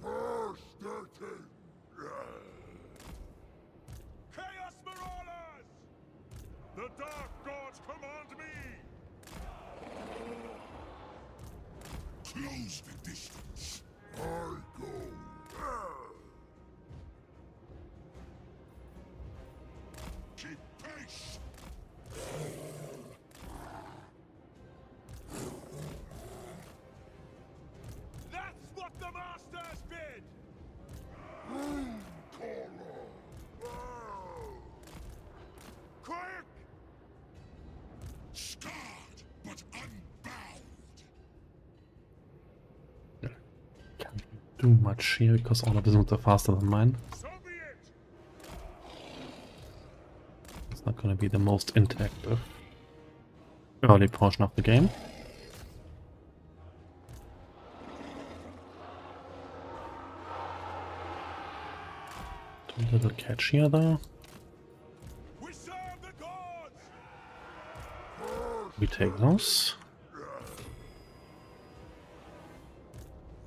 Curse their king.
Chaos Marauders! The Dark Gods command me!
Close the distance. I go. Keep pace.
That's what the Masters bid!
Room caller.
Quick!
Scarred but unbound.
Can't do much here because all of the zones are faster than mine.
So be it!
It's not going to be the most interactive early portion of the game. A little catch here though.
We serve the gods!
We take those.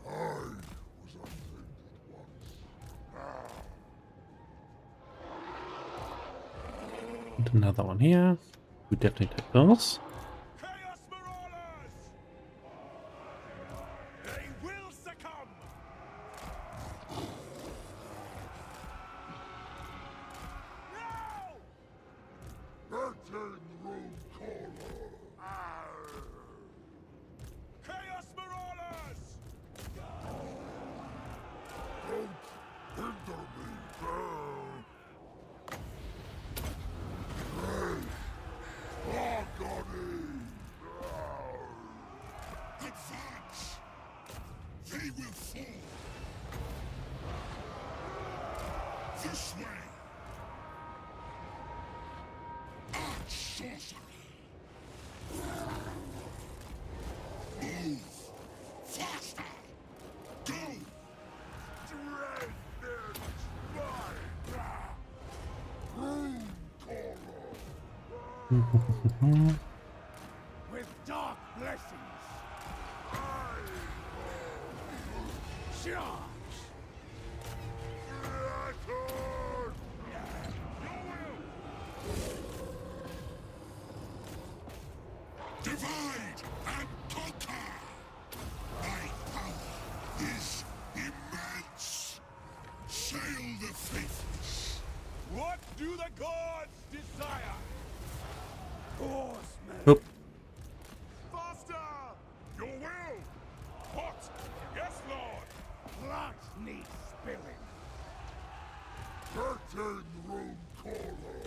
I was untainted once.
And another one here. We definitely take those.
Chaos Marauders! They will succumb! No!
Curtain Room Caller. sorcery. Move faster. Go.
Dread their spine!
Rune caller.
With dark blessings. Charge!
Divide and conquer. My power is immense. Sail the faithless.
What do the gods desire?
Horsemen!
Oop.
Faster! Your will! What? Yes, Lord!
Blood needs spilling.
Curtain room caller.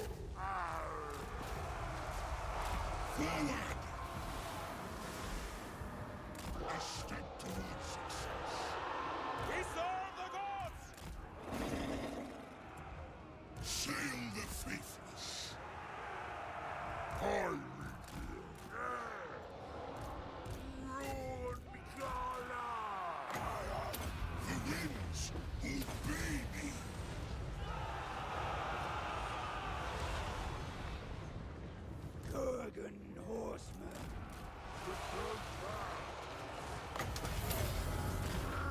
Forward. A step towards success.
We serve the gods!
Sail the faithless. I lead
Rune caller!
the winds obey me.
Kurgan horsemen.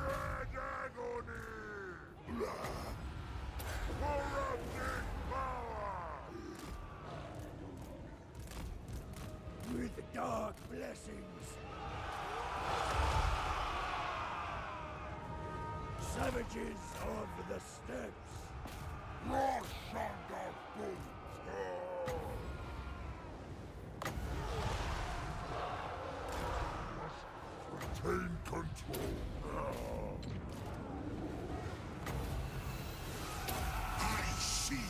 Red agony! Corrupted power!
With dark blessings. Savages of the steppes.
Rashanda boots. Retain control. I see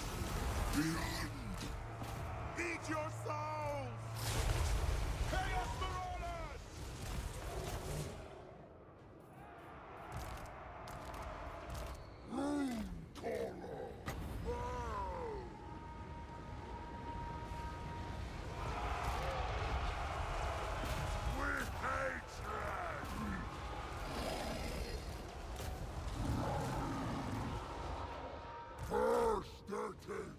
beyond.
Eat your souls! Chaos Marauders!
Rune caller.
With hatred!
Curse their king.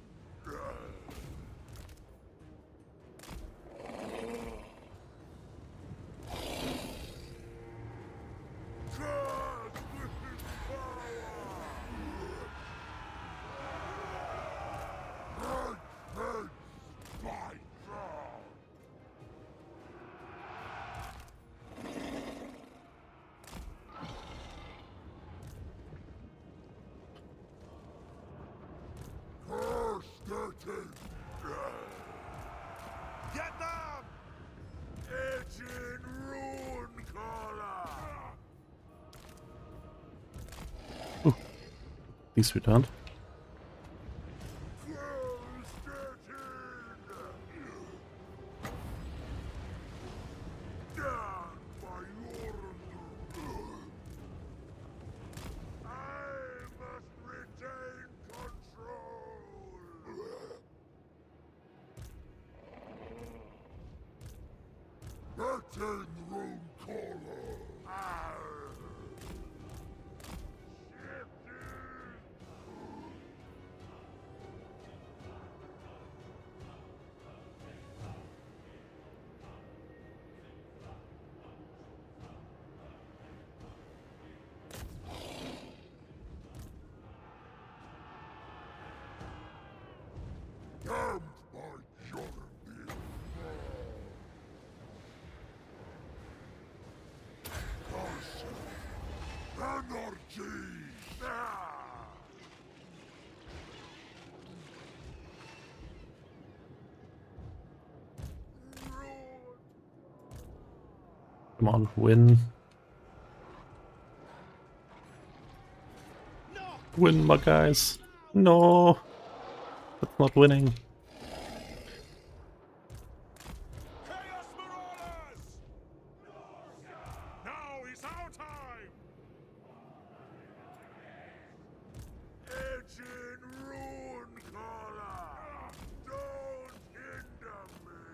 God with his power!
Red heads bite down. Curse their king.
Get them! Itching Rune caller!
He's returned.
Close 13! Down by Warhammer! I must retain control!
Retain room caller. Damned by Jordan. Anarchy!
Come on, win. Win, my guys. No, that's not winning.
Chaos Marauders! Now is our time! Edging Rune caller! Don't hinder me!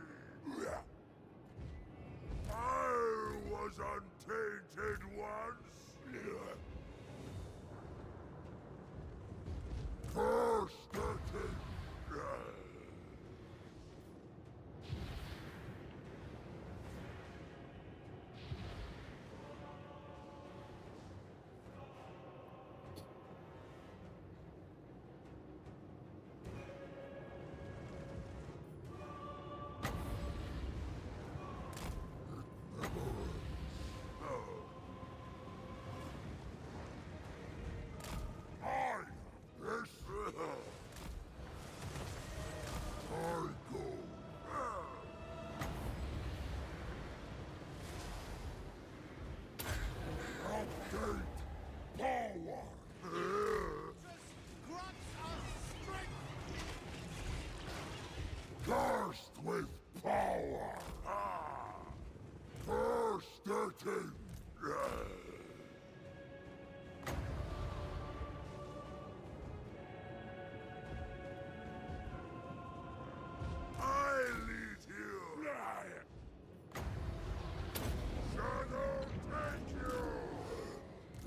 Cursed with power. Curse their king. I lead you. Shadow take you.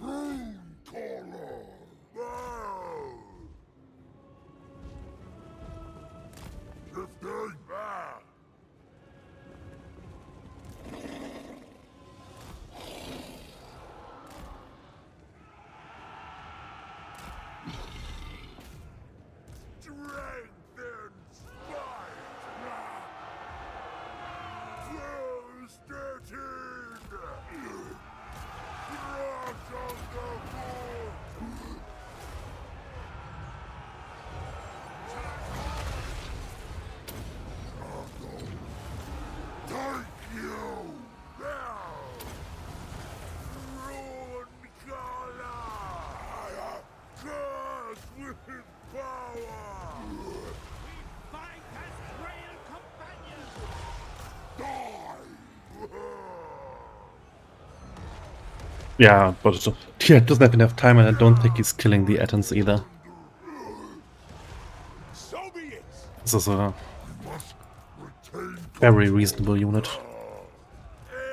Rune caller. Wow. Shifting. Strength and spite. Close 13. Rush of the moon. Thank you! Now! Rune color! Curse with power!
Fight as frail companions!
Die!
Yeah, but it doesn't have enough time, and I don't think he's killing the Attons either.
So be it!
This is a
Must retain
very reasonable unit.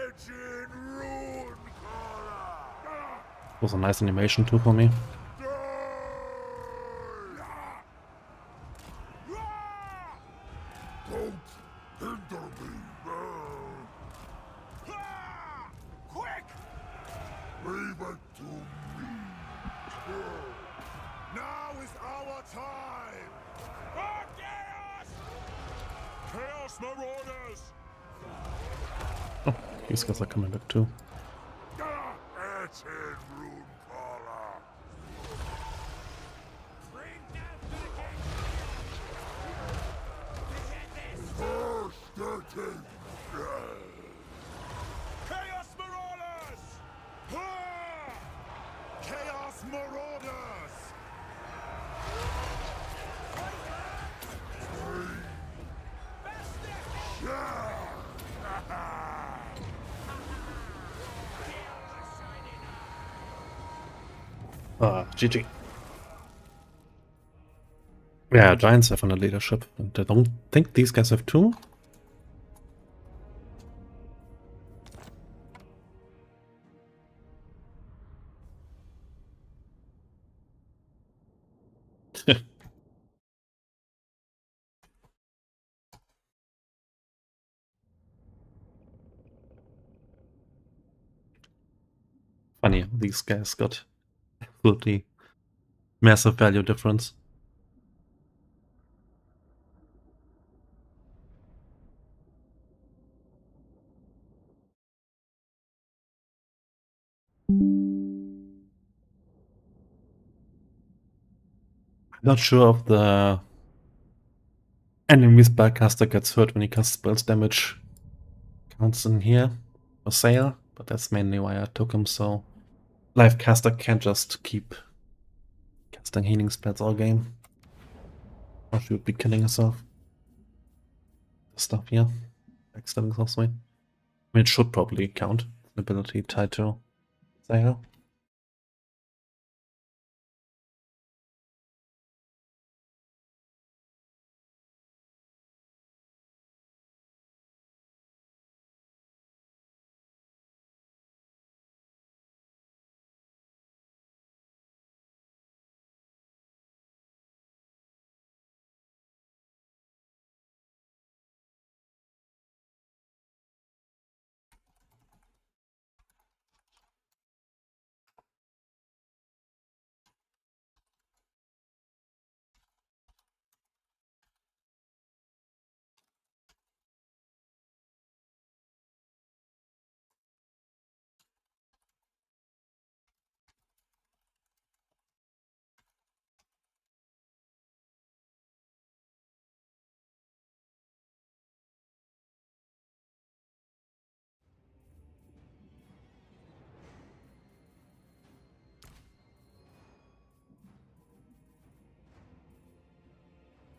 edge in rune color!
Was a nice animation too for me.
Don't hinder me!
Quick!
Leave it to me!
Now is our time! For chaos! Chaos Marauders!
Oh, these guys are coming back too.
Edge in rune color!
Bring down to the king! Get this!
Curse their king!
Chaos Marauders! Ha! Chaos Marauders!
GG. Yeah, Giants have on the leadership, and I don't think these guys have too. Funny, how these guys got absolutely massive value difference. Not sure if the enemy spellcaster gets hurt when he casts spells damage counts in here for sale, but that's mainly why I took him, so live caster can't just keep casting healing spells all game. Or she would be killing herself. The stuff here. Backstabbing sorcery. I mean, it should probably count. An ability tied to sale.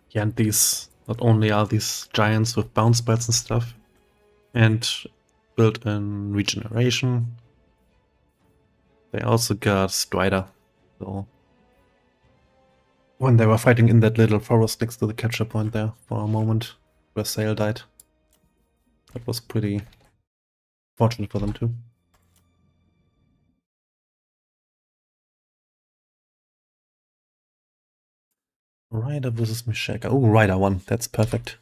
Yeah, and these Not only are these giants with bounce pads and stuff, and built-in regeneration, they also got Strider. So when they were fighting in that little forest next to the capture point there for a moment, where Sail died, that was pretty fortunate for them too. Ryder versus Mishaka. Oh, Ryder won. That's perfect.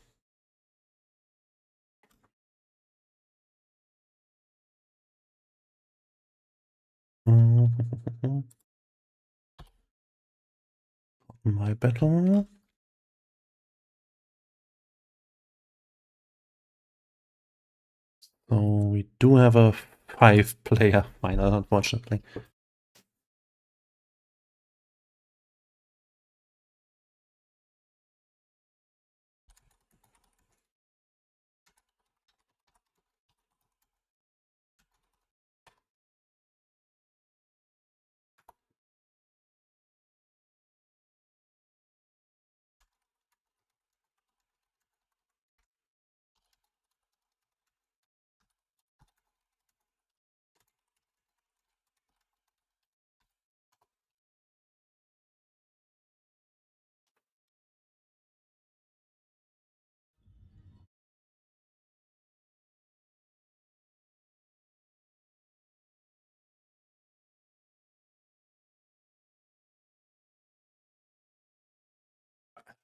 My battle. So we do have a 5-player final, unfortunately.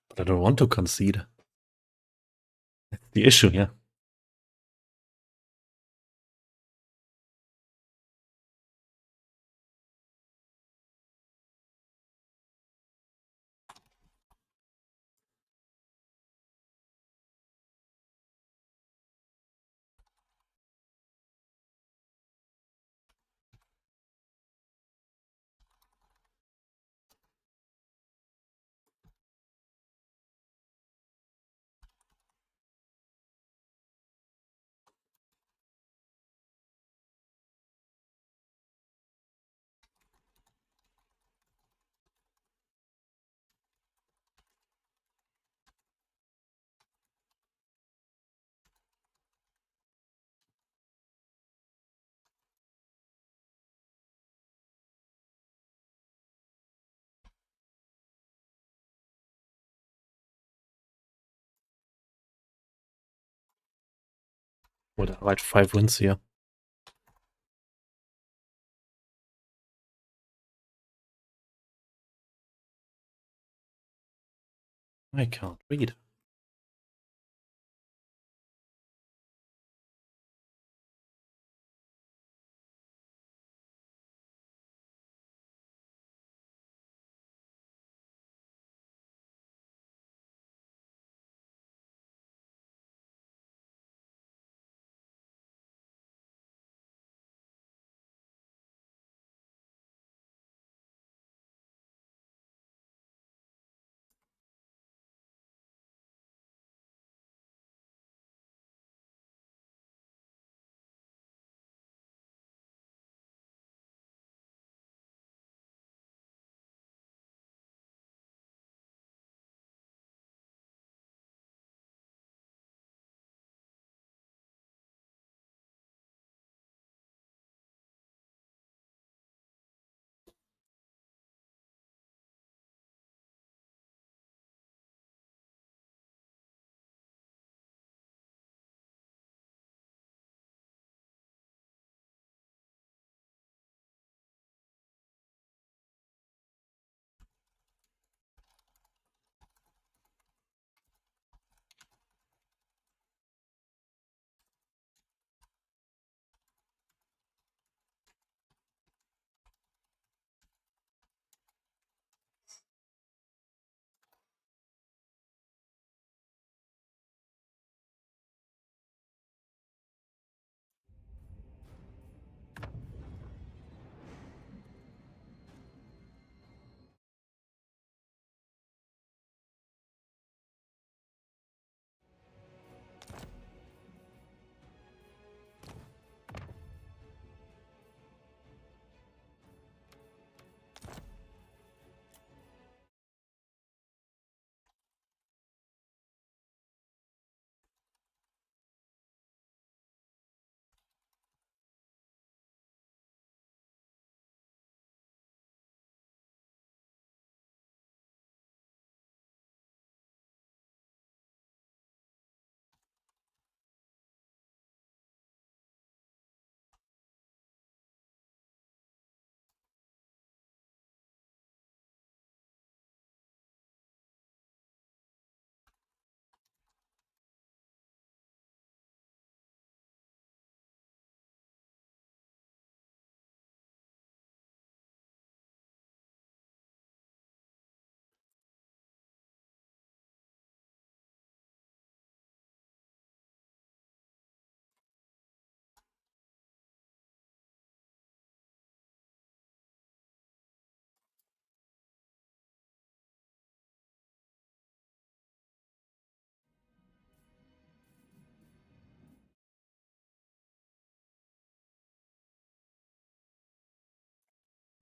But I don't want to concede. That's the issue here. Would I write 5 wins here? I can't read.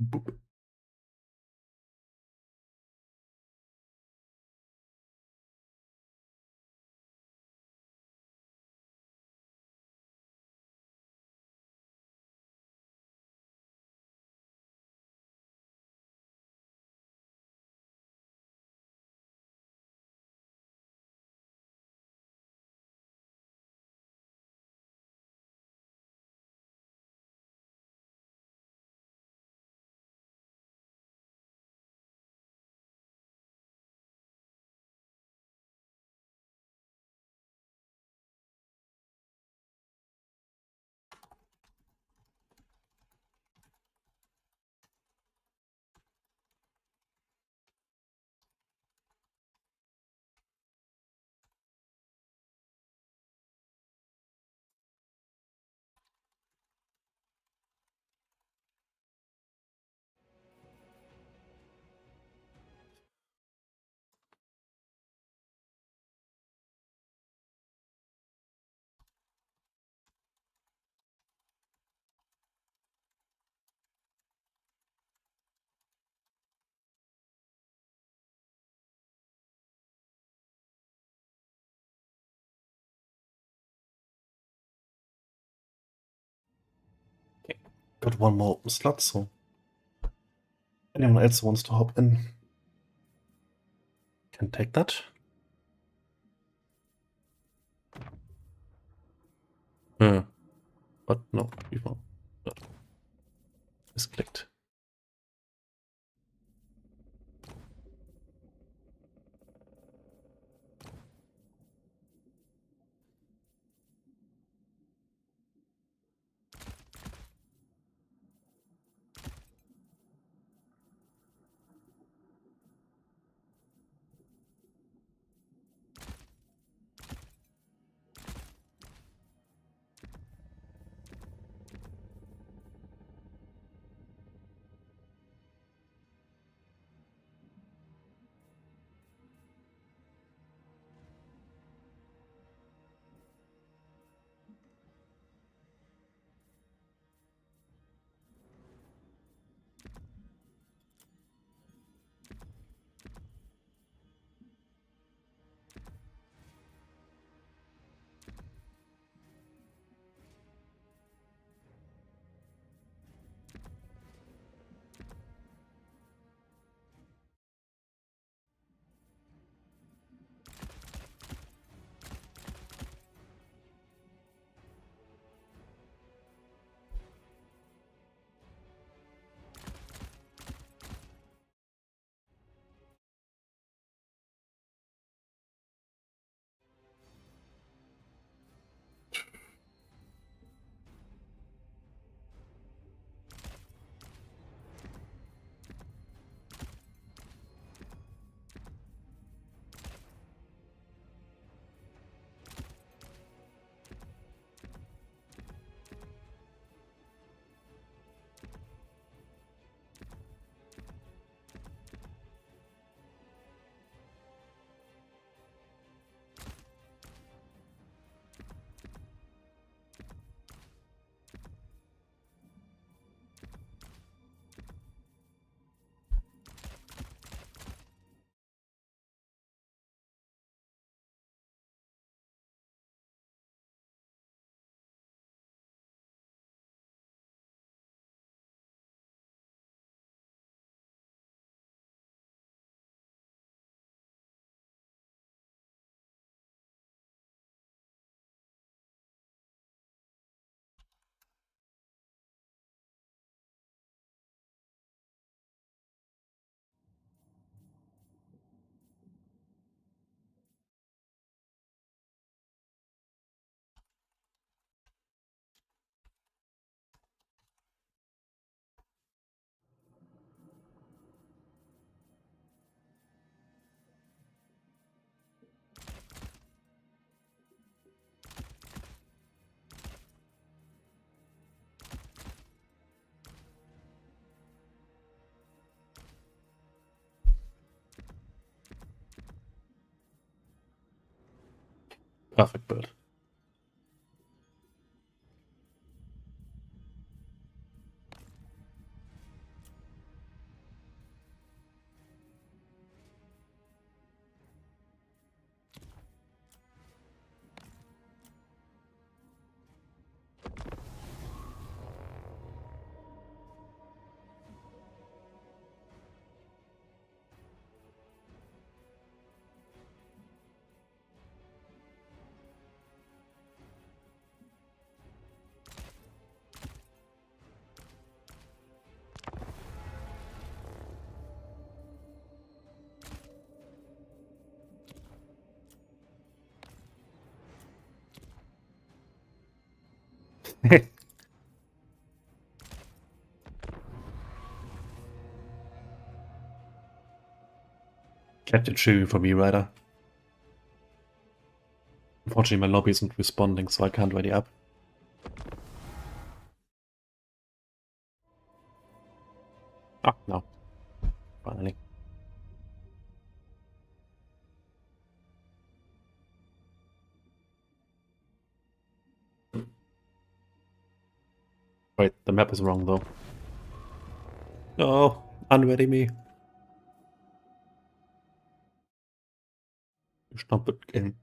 Boop. Okay. Got one more open slot, so anyone else who wants to hop in can take that. But no, before. No. Misclicked. Perfect build. Kept it true for me, Ryder. Unfortunately, my lobby isn't responding, so I can't ready up. Ah, no. Finally. Wait, the map is wrong though. No, unready me. Stop it game.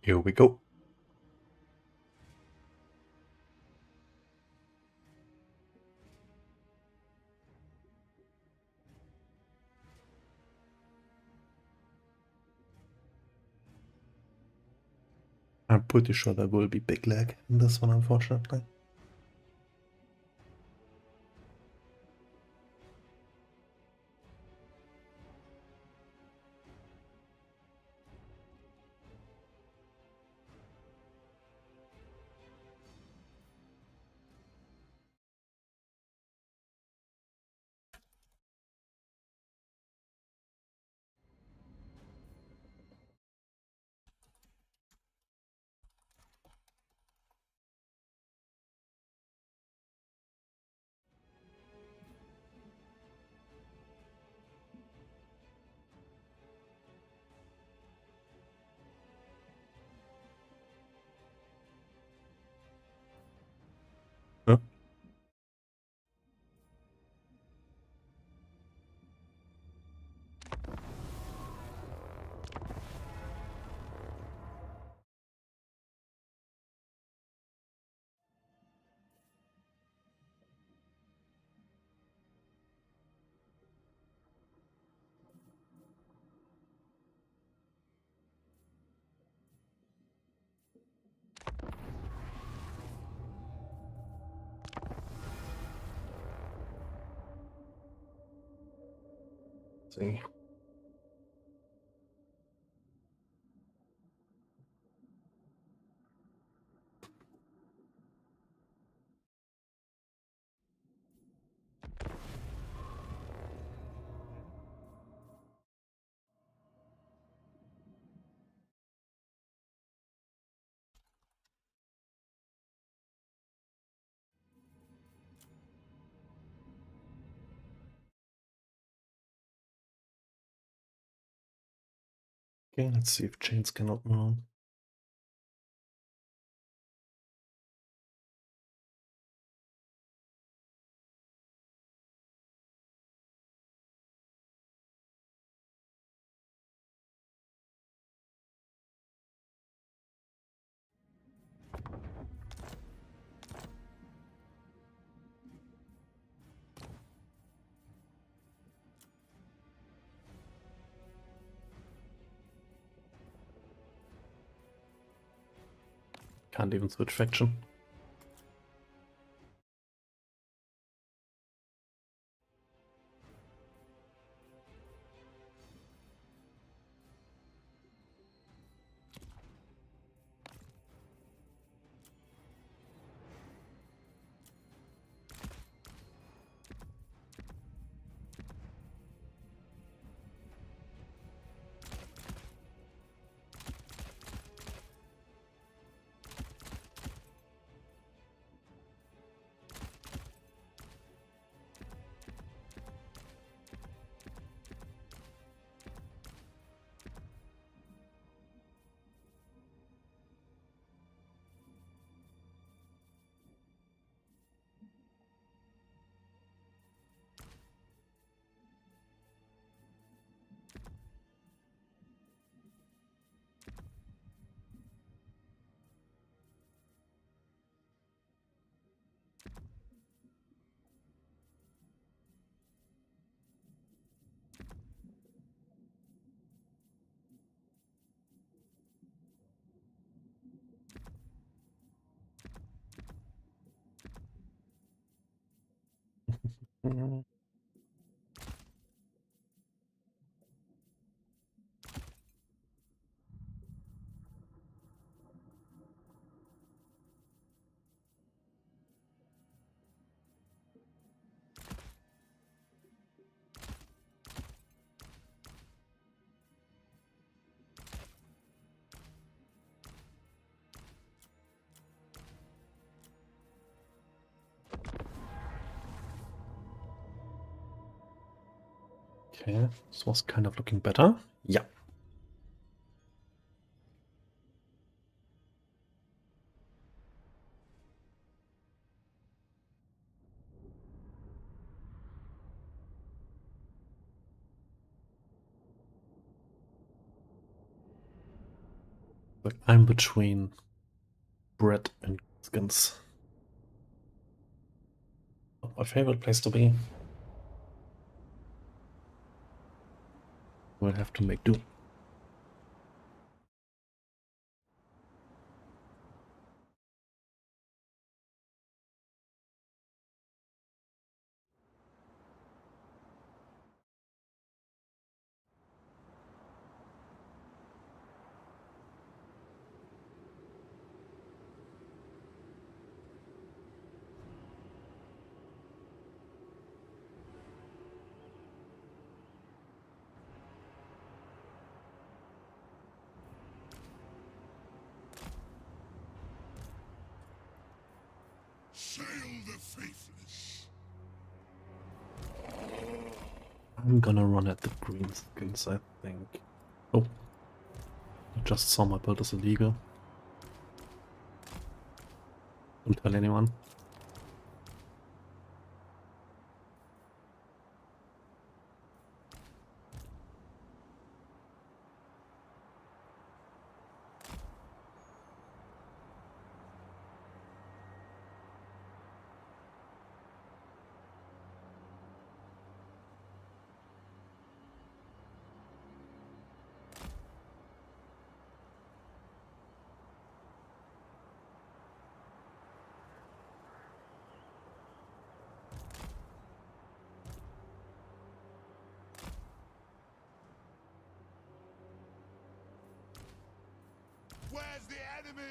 Here we go. I'm pretty sure there will be big lag in this one, unfortunately. Huh? See. Okay, let's see if chains cannot move. Can't even switch faction. Mm. Okay, this was kind of looking better. Yeah. Like I'm between bread and skins. Not my favorite place to be. We'll have to make do.
Sail the faithless.
I'm gonna run at the green skins, I think. Oh, I just saw my build is illegal. Don't tell anyone.
Where's the enemy?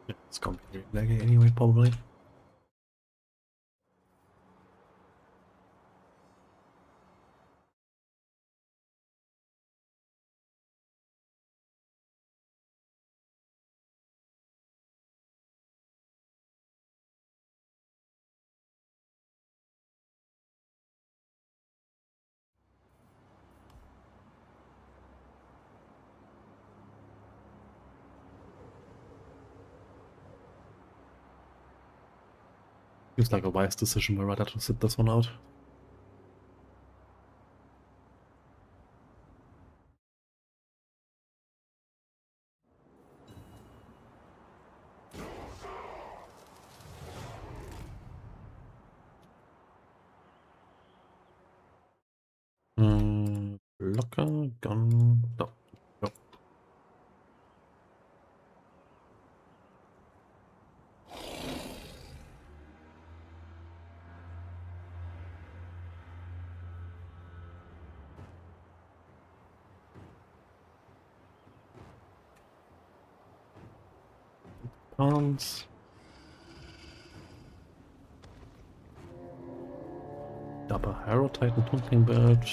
Yeah, it's gonna be laggy anyway, probably. Seems like a wise decision by Ryder to sit this one out. Locker, gun, no. No. Pounds. Double Harrow Titan Tumbling Bird.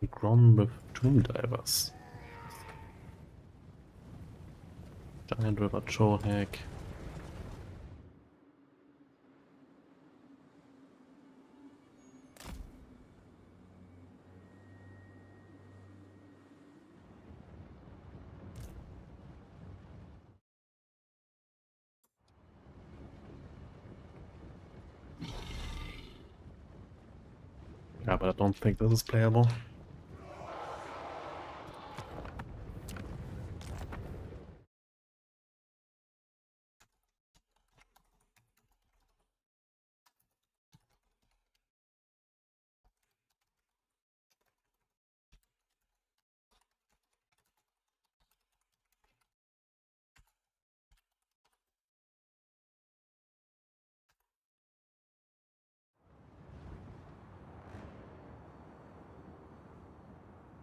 Grom with Tomb Divers. Giant River Trollhack. Yeah, but I don't think this is playable.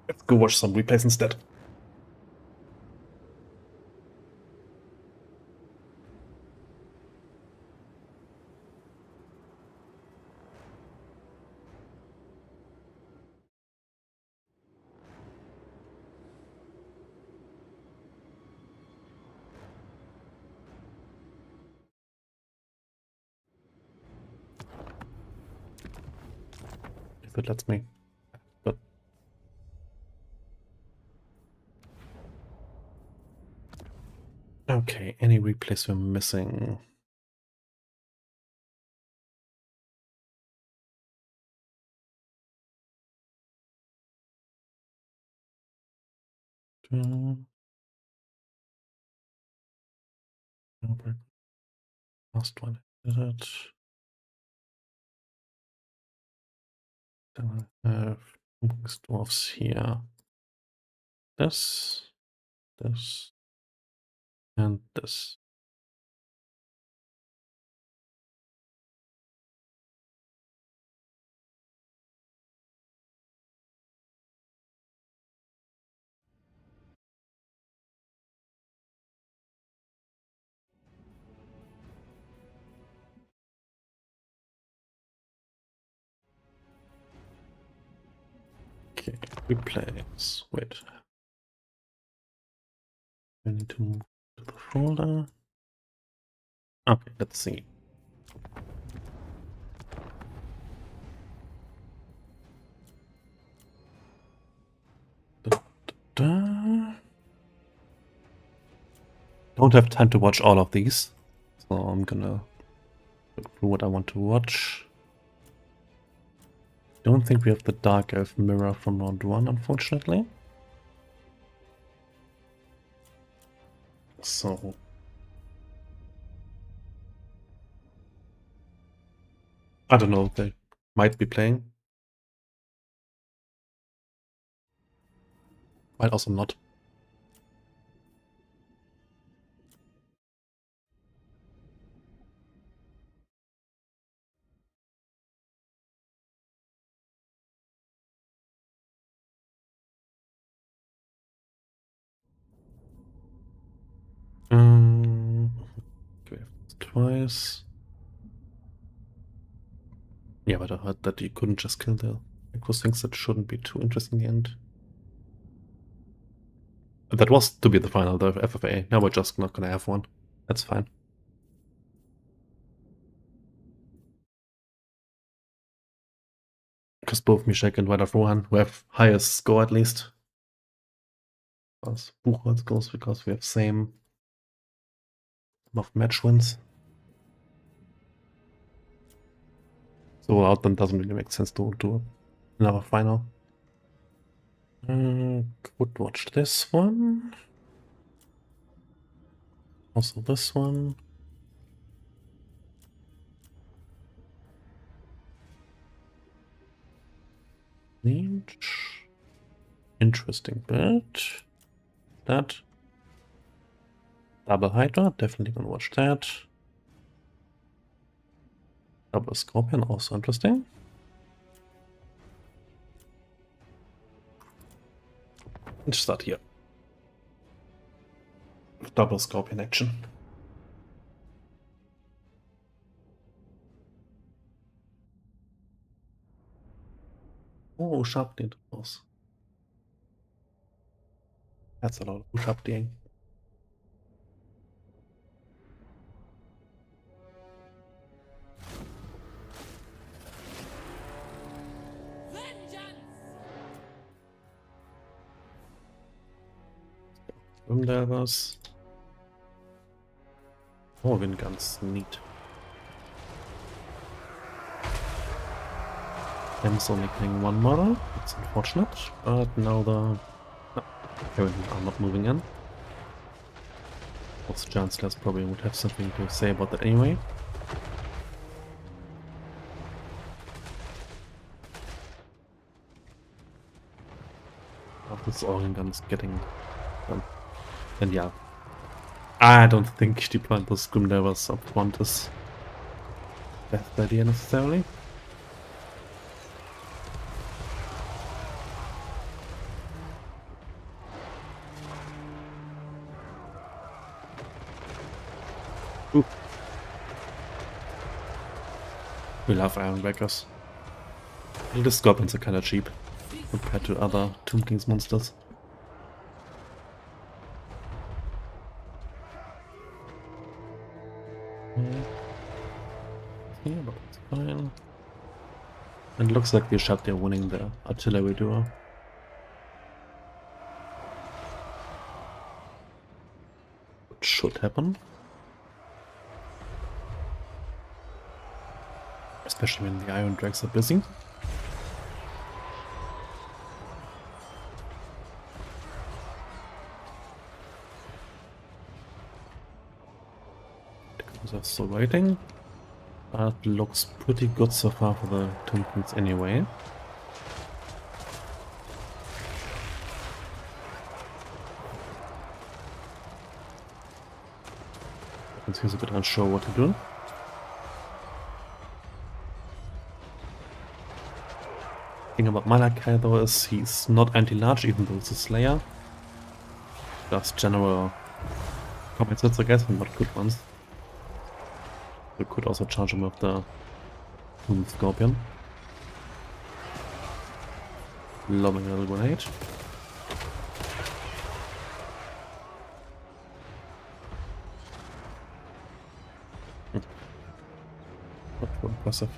Let's go watch some replays instead. If it lets me. But okay, any replays we're missing? Last one. Did it? Then I have dwarfs here. This, and this. Okay, replays. Wait. I need to move to the folder. Okay, let's see. Da. Don't have time to watch all of these, so I'm gonna look through what I want to watch. Don't think we have the Dark Elf mirror from round 1, unfortunately. So I don't know, they might be playing. Might also not. Okay, we have this twice. Yeah, but I heard that you couldn't just kill the Equus things. That shouldn't be too interesting in the end. That was to be the final, the FFA. Now we're just not gonna have one. That's fine. Because both Mishek and White of Rohan, who have highest score at least. As Buchholz goes, because we have same of match wins. So without them doesn't really make sense to do another final. Would watch this one. Also this one. Interesting bit. That. Double Hydra, definitely gonna watch that. Double Scorpion, also interesting. Let's start here. Double Scorpion action. Oh, sharp need those. That's a lot of push up doing. Swimdivers. Oh, Windguns, neat. M's only killing one model. It's unfortunate, but now the... No, apparently are not moving in. Most Chancellors probably would have something to say about that anyway. Oh, this organ gun is getting done. And yeah, I don't think deploying those Grimdivers up front is the best idea necessarily. Ooh. We love Ironbreakers. The Scorpions are kinda cheap compared to other Tomb King's monsters. Yeah, but it's fine. And it looks like the shot they're winning the artillery duel. What should happen? Especially when the Iron Drags are busy. They're still waiting. But looks pretty good so far for the Tomb Kings anyway. He's a bit unsure what to do. Thing about Malachi though is he's not anti-large even though he's a Slayer. Just general combat sets I guess, but not good ones. We could also charge him with the Scorpion. Lobbing a little grenade. Not too impressive.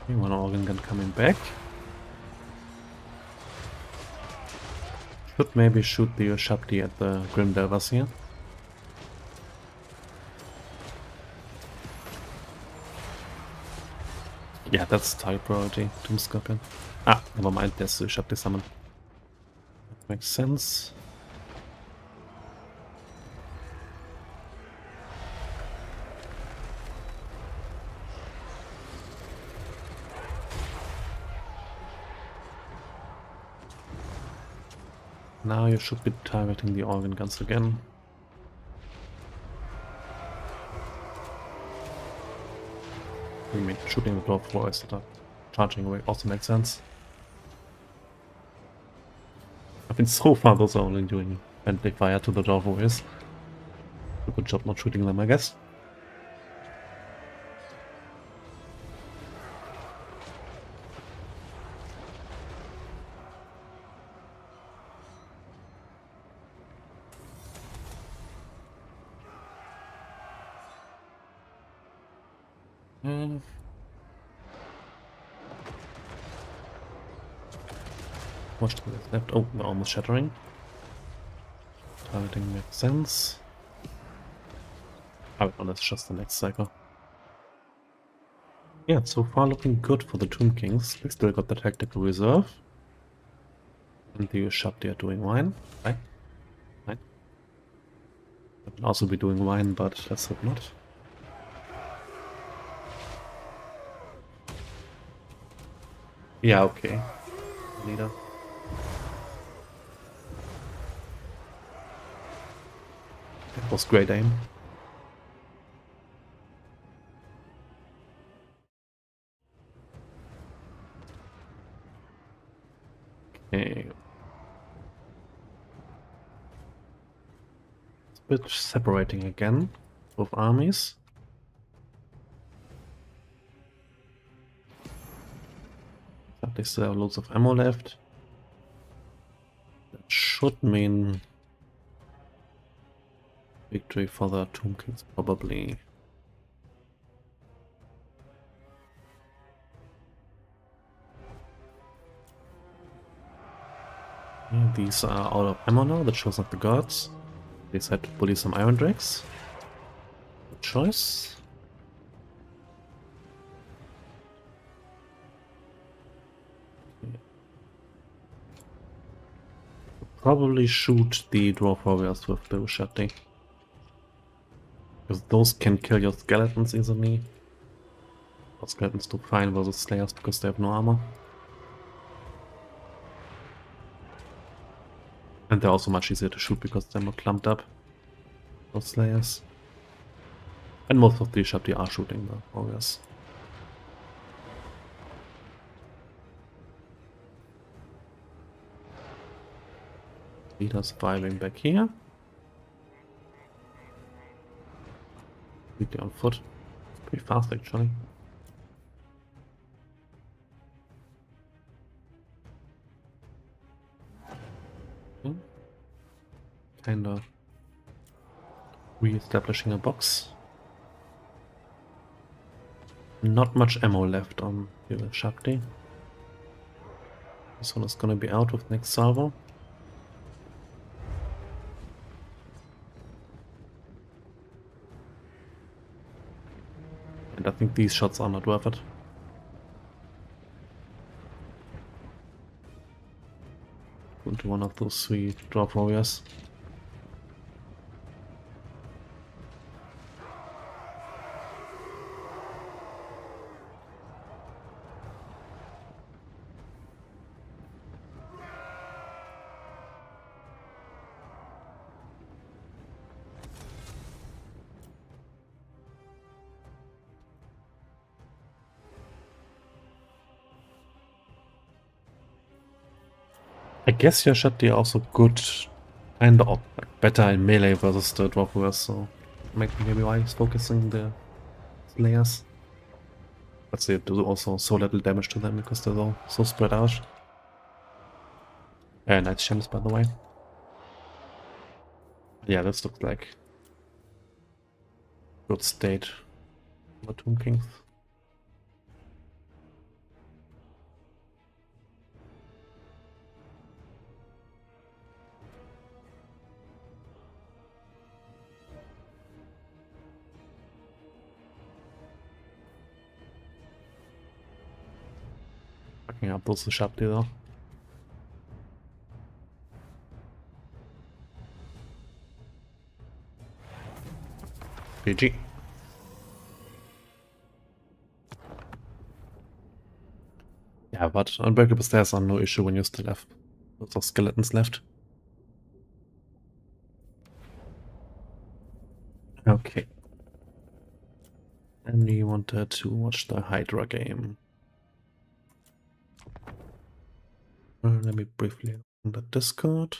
Okay, one organ gun coming back. Should maybe shoot the Shabdi at the Grimdivers here. Yeah, that's target priority. Doom Scorpion. Ah, never mind, there's the Shabdi summon. That makes sense. Now you should be targeting the organ guns again. I mean, shooting the dwarf floor instead of charging away also makes sense. I think so far those are only doing friendly fire to the dwarf warriors. A good job not shooting them, I guess. Much time is left. Oh, we're almost shattering. Targeting makes sense. Oh, that's just the next cycle. Yeah, so far looking good for the Tomb Kings. We still got the tactical reserve. And the Shabdi are doing wine. Right? Right. I could also be doing wine, but let's hope not. Yeah, okay. Leader. That was great aim. Okay. It's a bit separating again, both armies. But they still have loads of ammo left. That should mean victory for the Tomb Kings, probably. Yeah, these are out of ammo now, that shows up the gods. They decide to bully some Iron Drakes. Good choice. Probably shoot the Dwarf Warriors with the Machete. Because those can kill your skeletons easily. Or skeletons do fine versus Slayers because they have no armor. And they're also much easier to shoot because they're more clumped up. Those Slayers. And most of the Shabdi are shooting the Warriors. Leader surviving back here. Completely on foot. Pretty fast actually. Kinda re-establishing a box. Not much ammo left on the Shabdi. This one is gonna be out with next salvo. And I think these shots are not worth it. Go into one of those 3 Dwarf Warriors. I guess your Shabdi are also good, kinda like better in melee versus the Dwarf Warriors, so maybe why he's focusing the Slayers. But they do also so little damage to them because they're so spread out. Night Gems, by the way. Yeah, this looks like good state for Tomb Kings. Fucking up those Shabdi though. GG. Yeah, but unbreakable stairs are no issue when you still have lots of skeletons left. Okay. And we wanted to watch the Hydra game. Let me briefly open the Discord.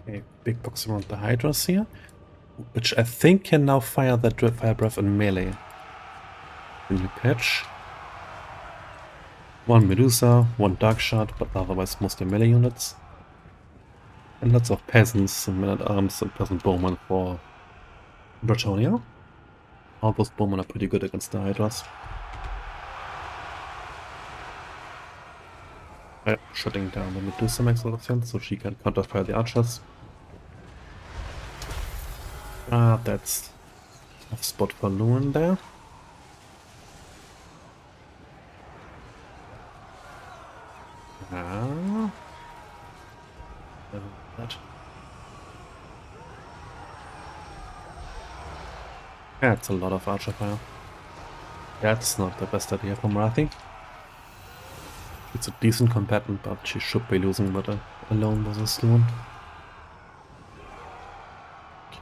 Okay, big box around the Hydras here, which I think can now fire that fire breath in melee. New patch. One Medusa, one Dark Shot, but otherwise mostly melee units. And lots of peasants and men-at-arms and peasant bowmen for Bretonia. All those bowmen are pretty good against the Hydras. Shutting down the Medusa makes a lot of sense, so she can counterfire the archers. Ah, that's a spot for Luan there. Ah. That. That's a lot of archer fire. That's not the best idea for Marathi. It's a decent combatant, but she should be losing with alone versus Luan.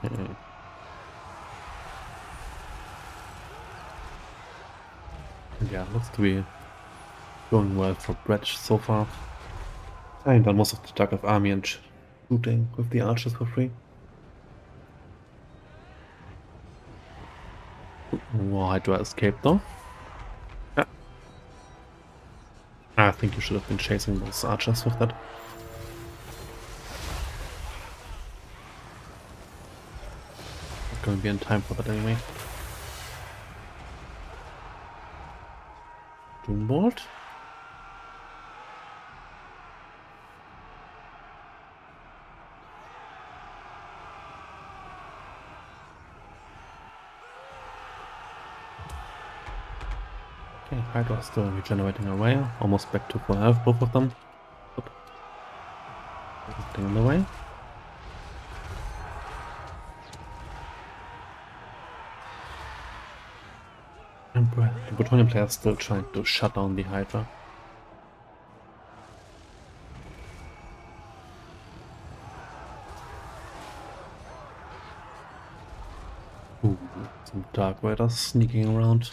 Okay. Yeah, looks to be going well for Brett so far. I've done most of the Dark of Army and shooting with the archers for free. War Hydra escaped though. Yeah. I think you should have been chasing those archers with that. Not going to be in time for that anyway. Doombolt. Okay, Hydra still regenerating away, almost back to full health, both of them. Oop. Getting in the way. And the Bretonian player is still trying to shut down the Hydra. Ooh, some Dark Raiders sneaking around.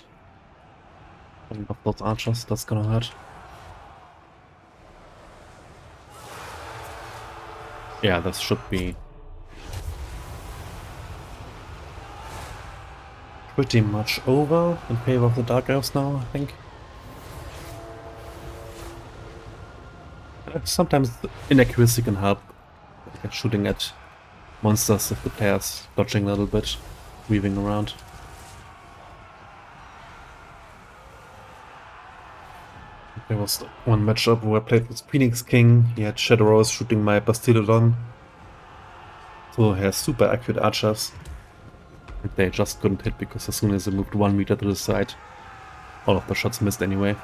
One of those archers, that's gonna hurt. Yeah, this should be pretty much over in favor of the Dark Elves now, I think. Sometimes the inaccuracy can help, like shooting at monsters if the player's dodging a little bit, weaving around. There was one matchup where I played with Phoenix King. He had Shadow Rose shooting my Bastillodon. So he has super accurate archers. And they just couldn't hit because as soon as they moved 1 meter to the side, all of the shots missed anyway.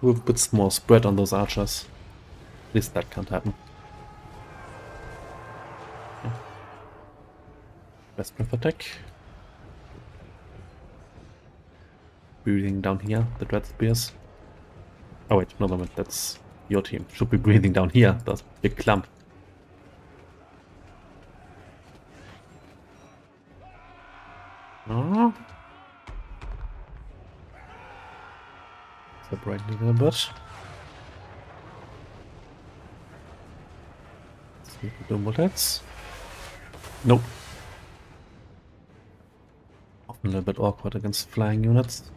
With a bit more spread on those archers. At least that can't happen. Yeah. Best breath attack. Breathing down here, the Dread Spears. Oh wait, no, that's your team. Should be breathing down here, that big clump. Oh. Separating a little bit. Let's see if we do bullets. Nope. Often a little bit awkward against flying units.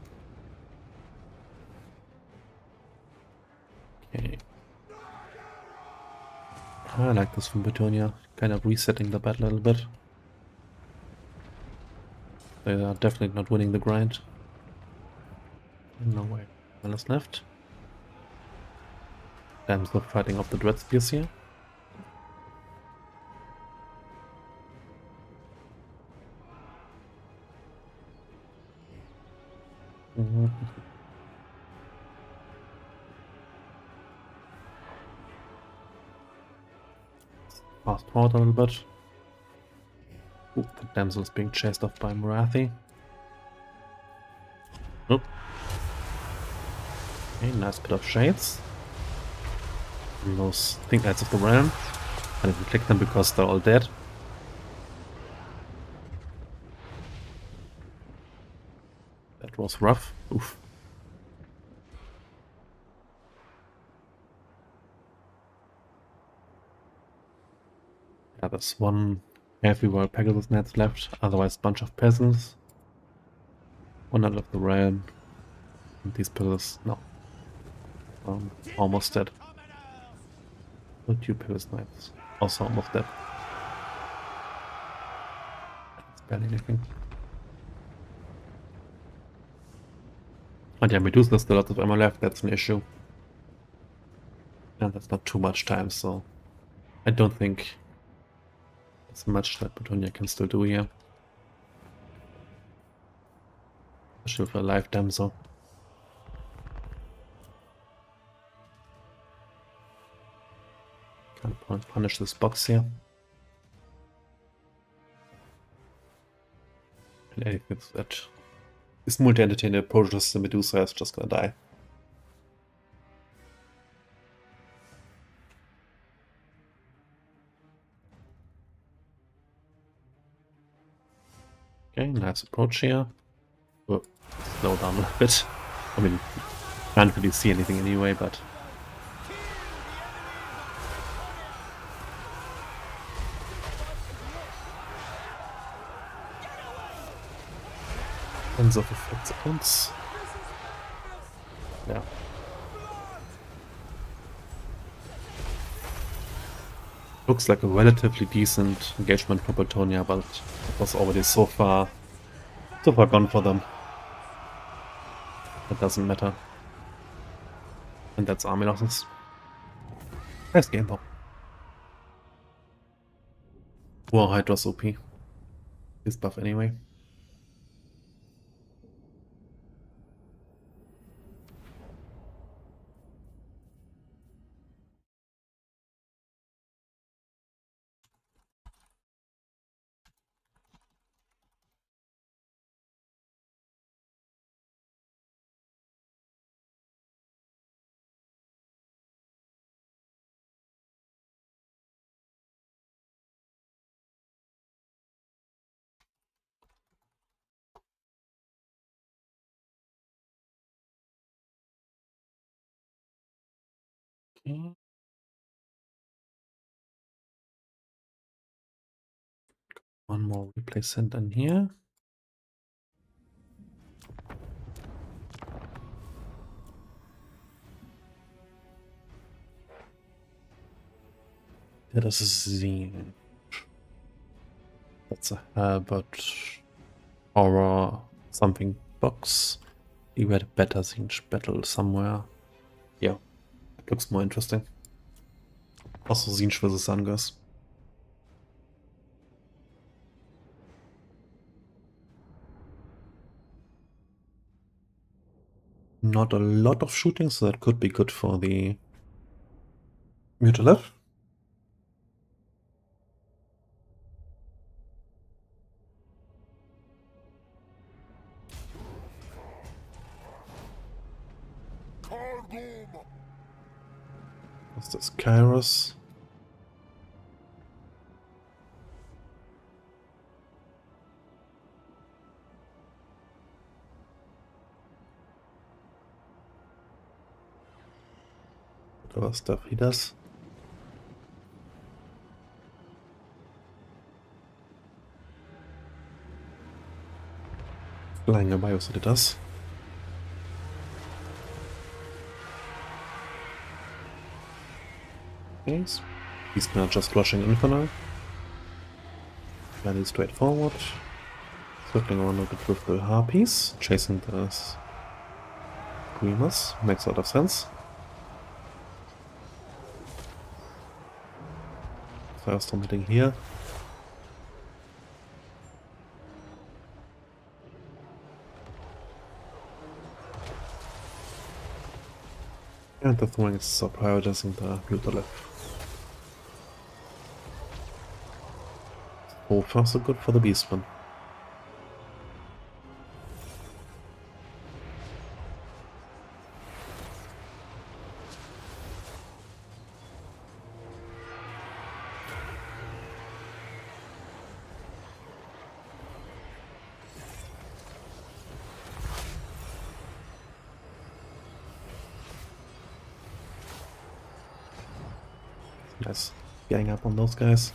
Okay. I like this from Bretonia, kind of resetting the battle a little bit. They are definitely not winning the grind. No way. One is left. I'm still fighting off the Dread Spears here. Fast forward a little bit. Ooh, the damsel is being chased off by Marathi. Nope. Okay, nice bit of shades. And those Think Knights of the Realm. I didn't click them because they're all dead. That was rough. Oof. Yeah, there's one heavy Royal Pegasus Knights left, otherwise bunch of peasants. One out of the realm. And these pillars, no. Almost dead.
Commoner!
The two Pillars Knights. Also almost dead. It's barely anything. And yeah, Medusa still lots of ammo left, that's an issue. And that's not too much time, so I don't think there's much that Petunia can still do here. Especially with a life damsel. Can't punish this box here. And anything that is multi-entity and approaches the Medusa is just gonna die. Okay, nice approach here. Oh, slow down a little bit. I mean, can't really see anything anyway, but tons of effects at once. Yeah. Looks like a relatively decent engagement for Bretonia, but it was already so far gone for them. It doesn't matter. And that's army losses. Nice game though. Warhammer was OP. This buff anyway. Okay. One more replay sent in here. That is a zine. That's a Herbert horror something box. You had a better Zinch battle somewhere. Yeah, it looks more interesting. Also Zinch versus Sungus. Not a lot of shooting, so that could be good for the Mutilath.
Cargum!
What's this? Kairos. Whatever stuff he does. Flying a bios it does. Yes. He's not just rushing in for now. Fairly straightforward. Circling around a bit with the harpies, chasing the screamers. Makes a lot of sense. Firestorm hitting here. And the throwing is prioritizing the Mutilath. So far so good for the beast one. Nice. Getting up on those guys.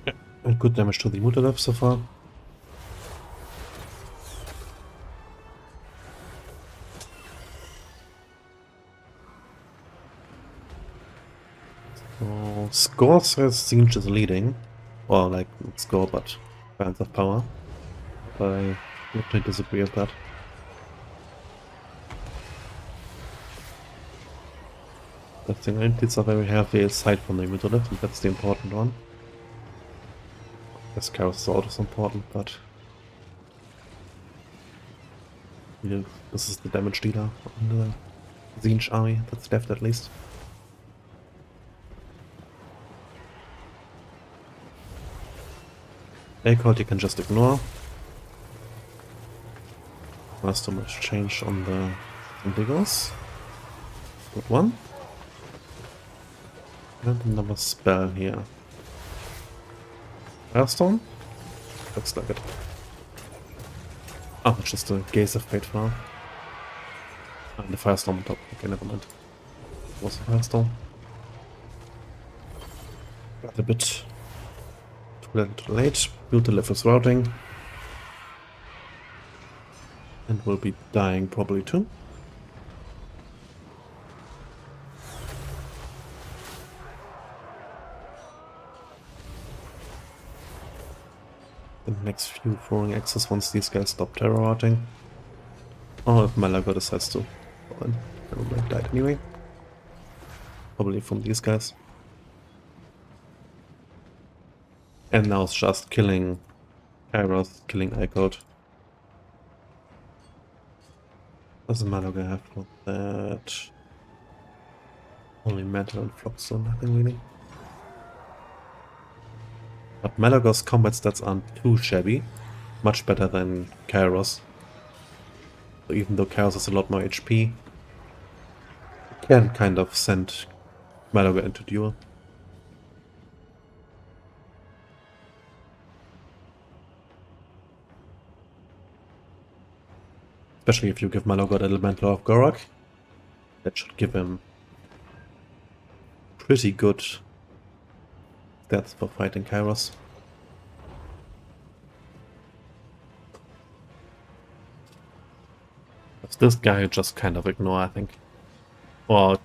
Yeah. And good damage to the Mutilath so far. Score says Siege is leading. Or, like, not score, but balance of power. But I definitely disagree with that. I think Entities are very healthy aside from the Immortality, and that's the important one. This Chaos Sword is important, but yeah, this is the damage dealer on the Zinj army that's left at least. Aircode you can just ignore. Not too much change on the Indigos. Good one. And another spell here. Firestone? Looks like it. Oh, it's just a Gaze of Fate file. And the Firestorm on top. Okay, never mind. It was a Firestorm. Got a bit too little too late. Beautiful is routing. And will be dying probably too. The next few throwing axes once these guys stop terror routing. Or if Malaga decides to fall in. They will died anyway. Probably from these guys. And now it's just killing Kairos, killing Icode. Doesn't Malaga have for that? Only metal and flux, so nothing really. But Malagos combat stats aren't too shabby. Much better than Kairos. So even though Kairos has a lot more HP, you can kind of send Malaga into duel. Especially if you give Malaga the Elemental of Gorak. That should give him pretty good stats for fighting Kairos. It's this guy you just kind of ignore, I think. Or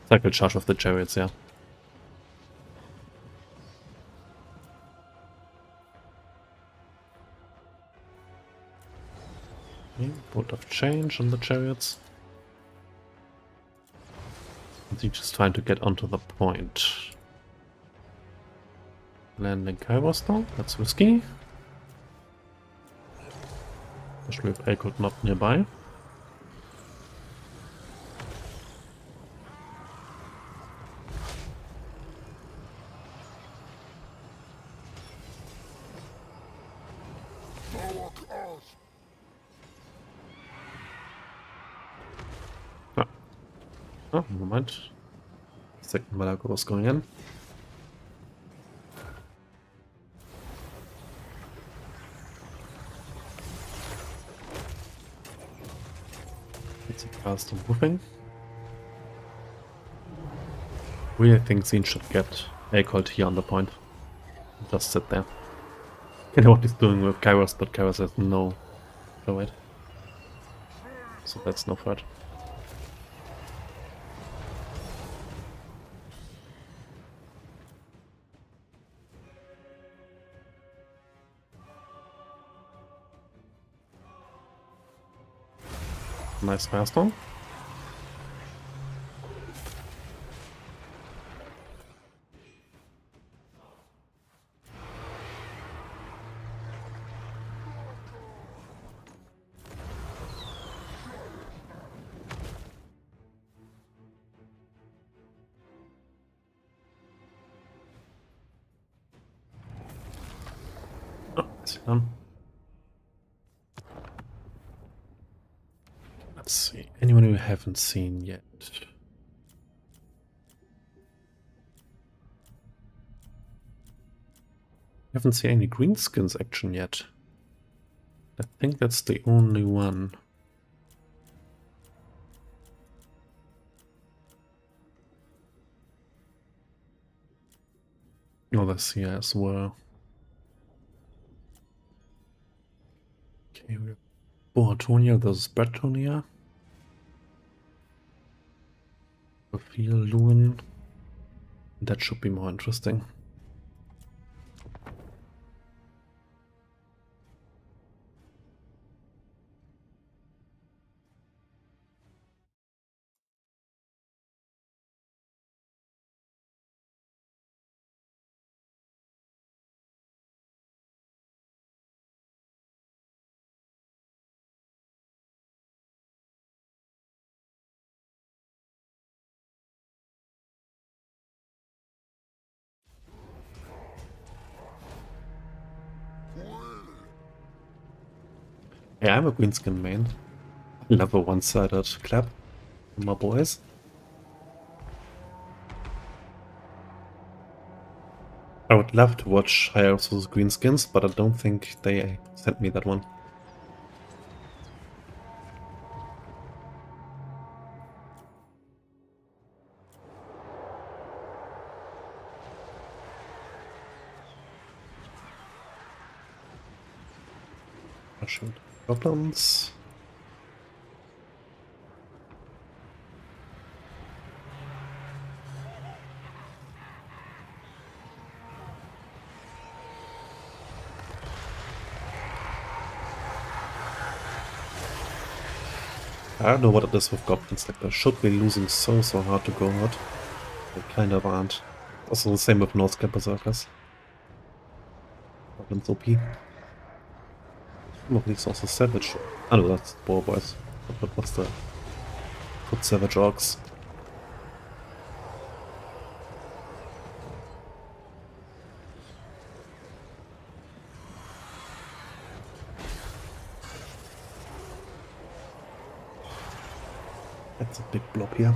cycle charge of the chariots, yeah. Okay, bolt of change on the chariots. And he's just trying to get onto the point. Landing Kairos though, that's risky. Especially if Aykut not nearby.
Power cast.
Oh, never mind. Second Malaga was going in. It's a fast and moving. Really think Zine should get Aykut here on the point. Just sit there. I know what he's doing with Kairos, but Kairos has no weight. So that's no threat. Nice milestone. Oh, it's done. Let's see. Anyone we haven't seen yet? Haven't seen any greenskins action yet. I think that's the only one. Oh, that's here as well. Okay, we have Boratonia, there's Bretonia. Sophia, Lewin. That should be more interesting. Yeah, I'm a greenskin main. I love a one-sided clap from my boys. I would love to watch High Elves vs Greenskins, but I don't think they sent me that one. I should goblins. I don't know what it is with goblins, like they should be losing so hard to go out. They kind of aren't. Also the same with North Berserkers. Goblins OP. Some of these also Savage. I know that's Boar Boys. But what's the Foot Savage Orcs? That's a big blob here.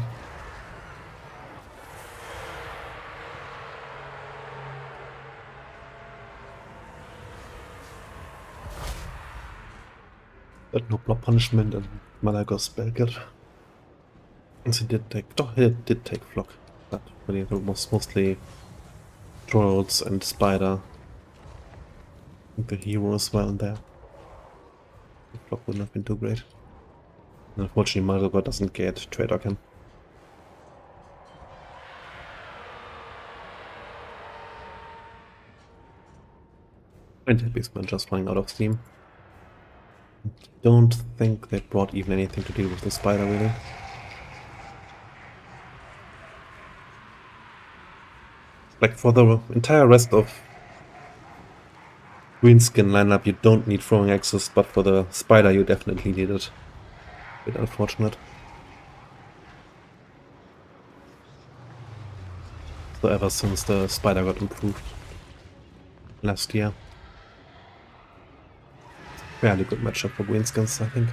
But no blob punishment and Malagos Spellkit. And he did take. Oh, he did take Flock. But really, it was mostly Trolls and Spider. I think the hero as well in there. The Flock wouldn't have been too great. And unfortunately, Malagos doesn't get Trade Arcan. And Beastman just running out of steam. Don't think they brought even anything to deal with the spider, really. Like, for the entire rest of Greenskin lineup, you don't need throwing axes, but for the spider, you definitely need it. Bit unfortunate. So ever since the spider got improved last year. Fairly good matchup for Greenskins, I think.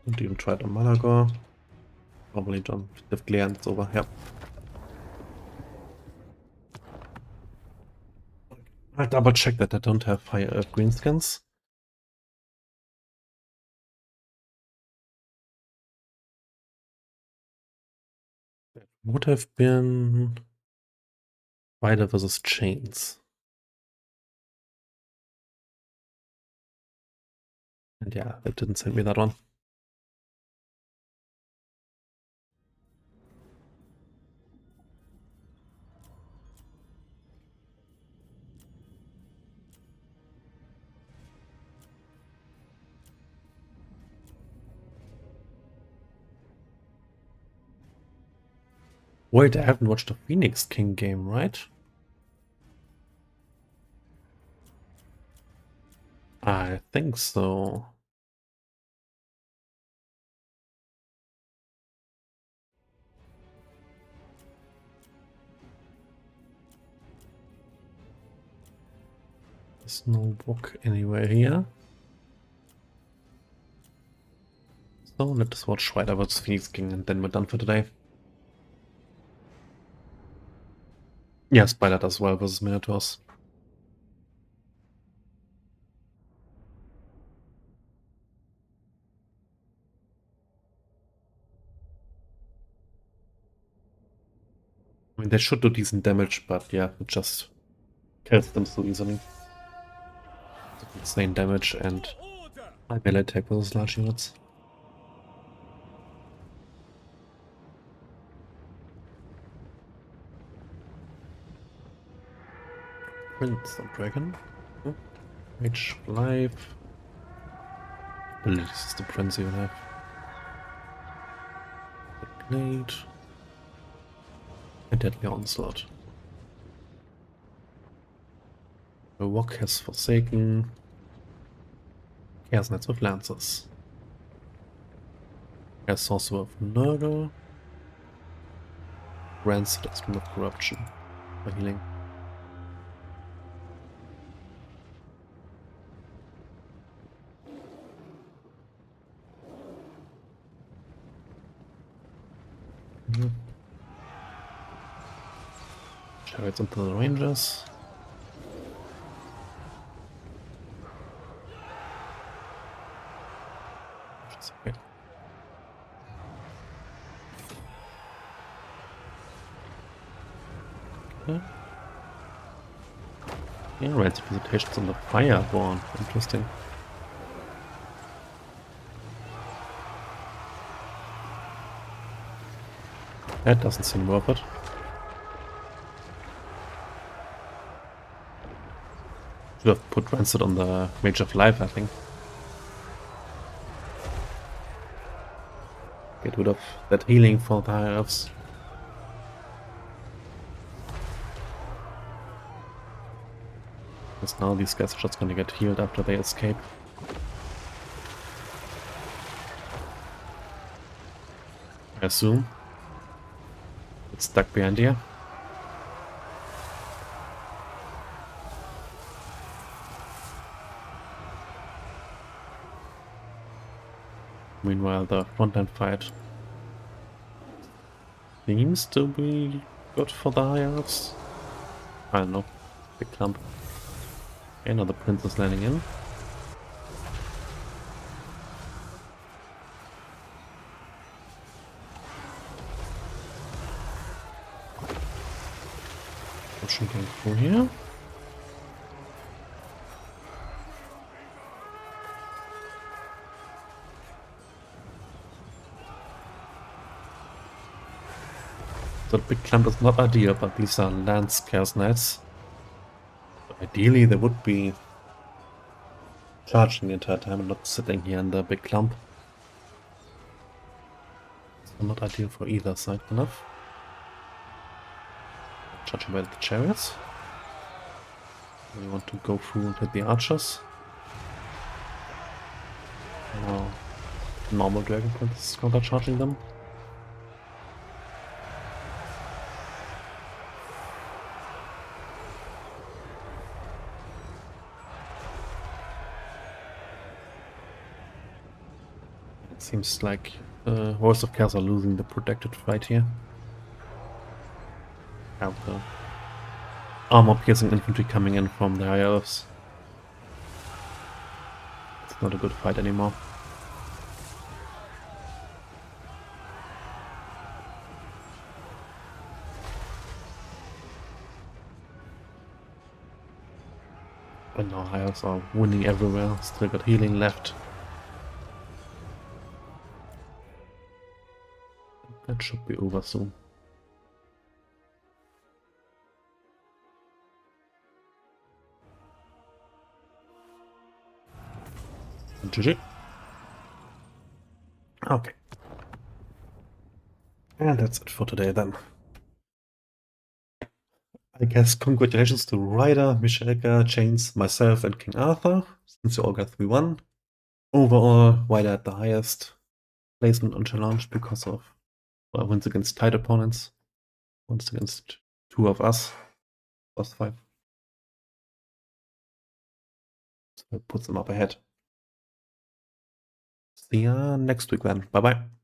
Don't even try the Malagor. Probably don't. The Glance over. Yep. I'll double check that I don't have higher Greenskins. That would have been Spider versus Chains. And yeah, it didn't send me that one. Wait, I haven't watched the Phoenix King game, right? I think so. There's no book anywhere here. So let's watch Spider vs Phoenix King and then we're done for today. Yeah, Spider does well versus Minotaurs. I mean, they should do decent damage, but yeah, it just kills them so easily. Insane damage and
Order!
high melee attack versus large units. Prince of Dragon. Mage Life. Abilities does the Prince even have? The Blade. And Deadly Onslaught. The Wok has Forsaken. Chaos Knights with Lancers. Has Sorcerer of Nurgle. Rancid Extreme of Corruption for healing. Chariots into the Rangers. Okay. Okay. Yeah, Rancid presentations on the Fireborn. Interesting. That doesn't seem worth it. Should have put Rancid on the Mage of Life, I think. Get rid of that healing for the high elves. Because now these guys are just gonna get healed after they escape. I assume. It's stuck behind here. Meanwhile, the frontline fight seems to be good for the high elves. I don't know. Big clump. Okay, now the prince is landing in. Potion going through here. The big clump is not ideal, but these are Lance Chaos Knights. So ideally, they would be charging the entire time and not sitting here in the big clump. So not ideal for either side enough. Judging by the chariots. We want to go through and hit the archers. Now, normal Dragon Prince is counter charging them. It seems like Horse of Chaos are losing the protected fight here. Have the armor-piercing infantry coming in from the high elves. It's not a good fight anymore. But now high elves are winning everywhere. Still got healing left. That should be over soon. GG. Okay. And that's it for today then. I guess congratulations to Ryder, Michalka, Chains, myself, and King Arthur, since you all got 3-1. Overall, Ryder had the highest placement on challenge because of wins against tight opponents. Wins against 2 of us. Plus 5. So it puts them up ahead. See ya next week then. Bye bye.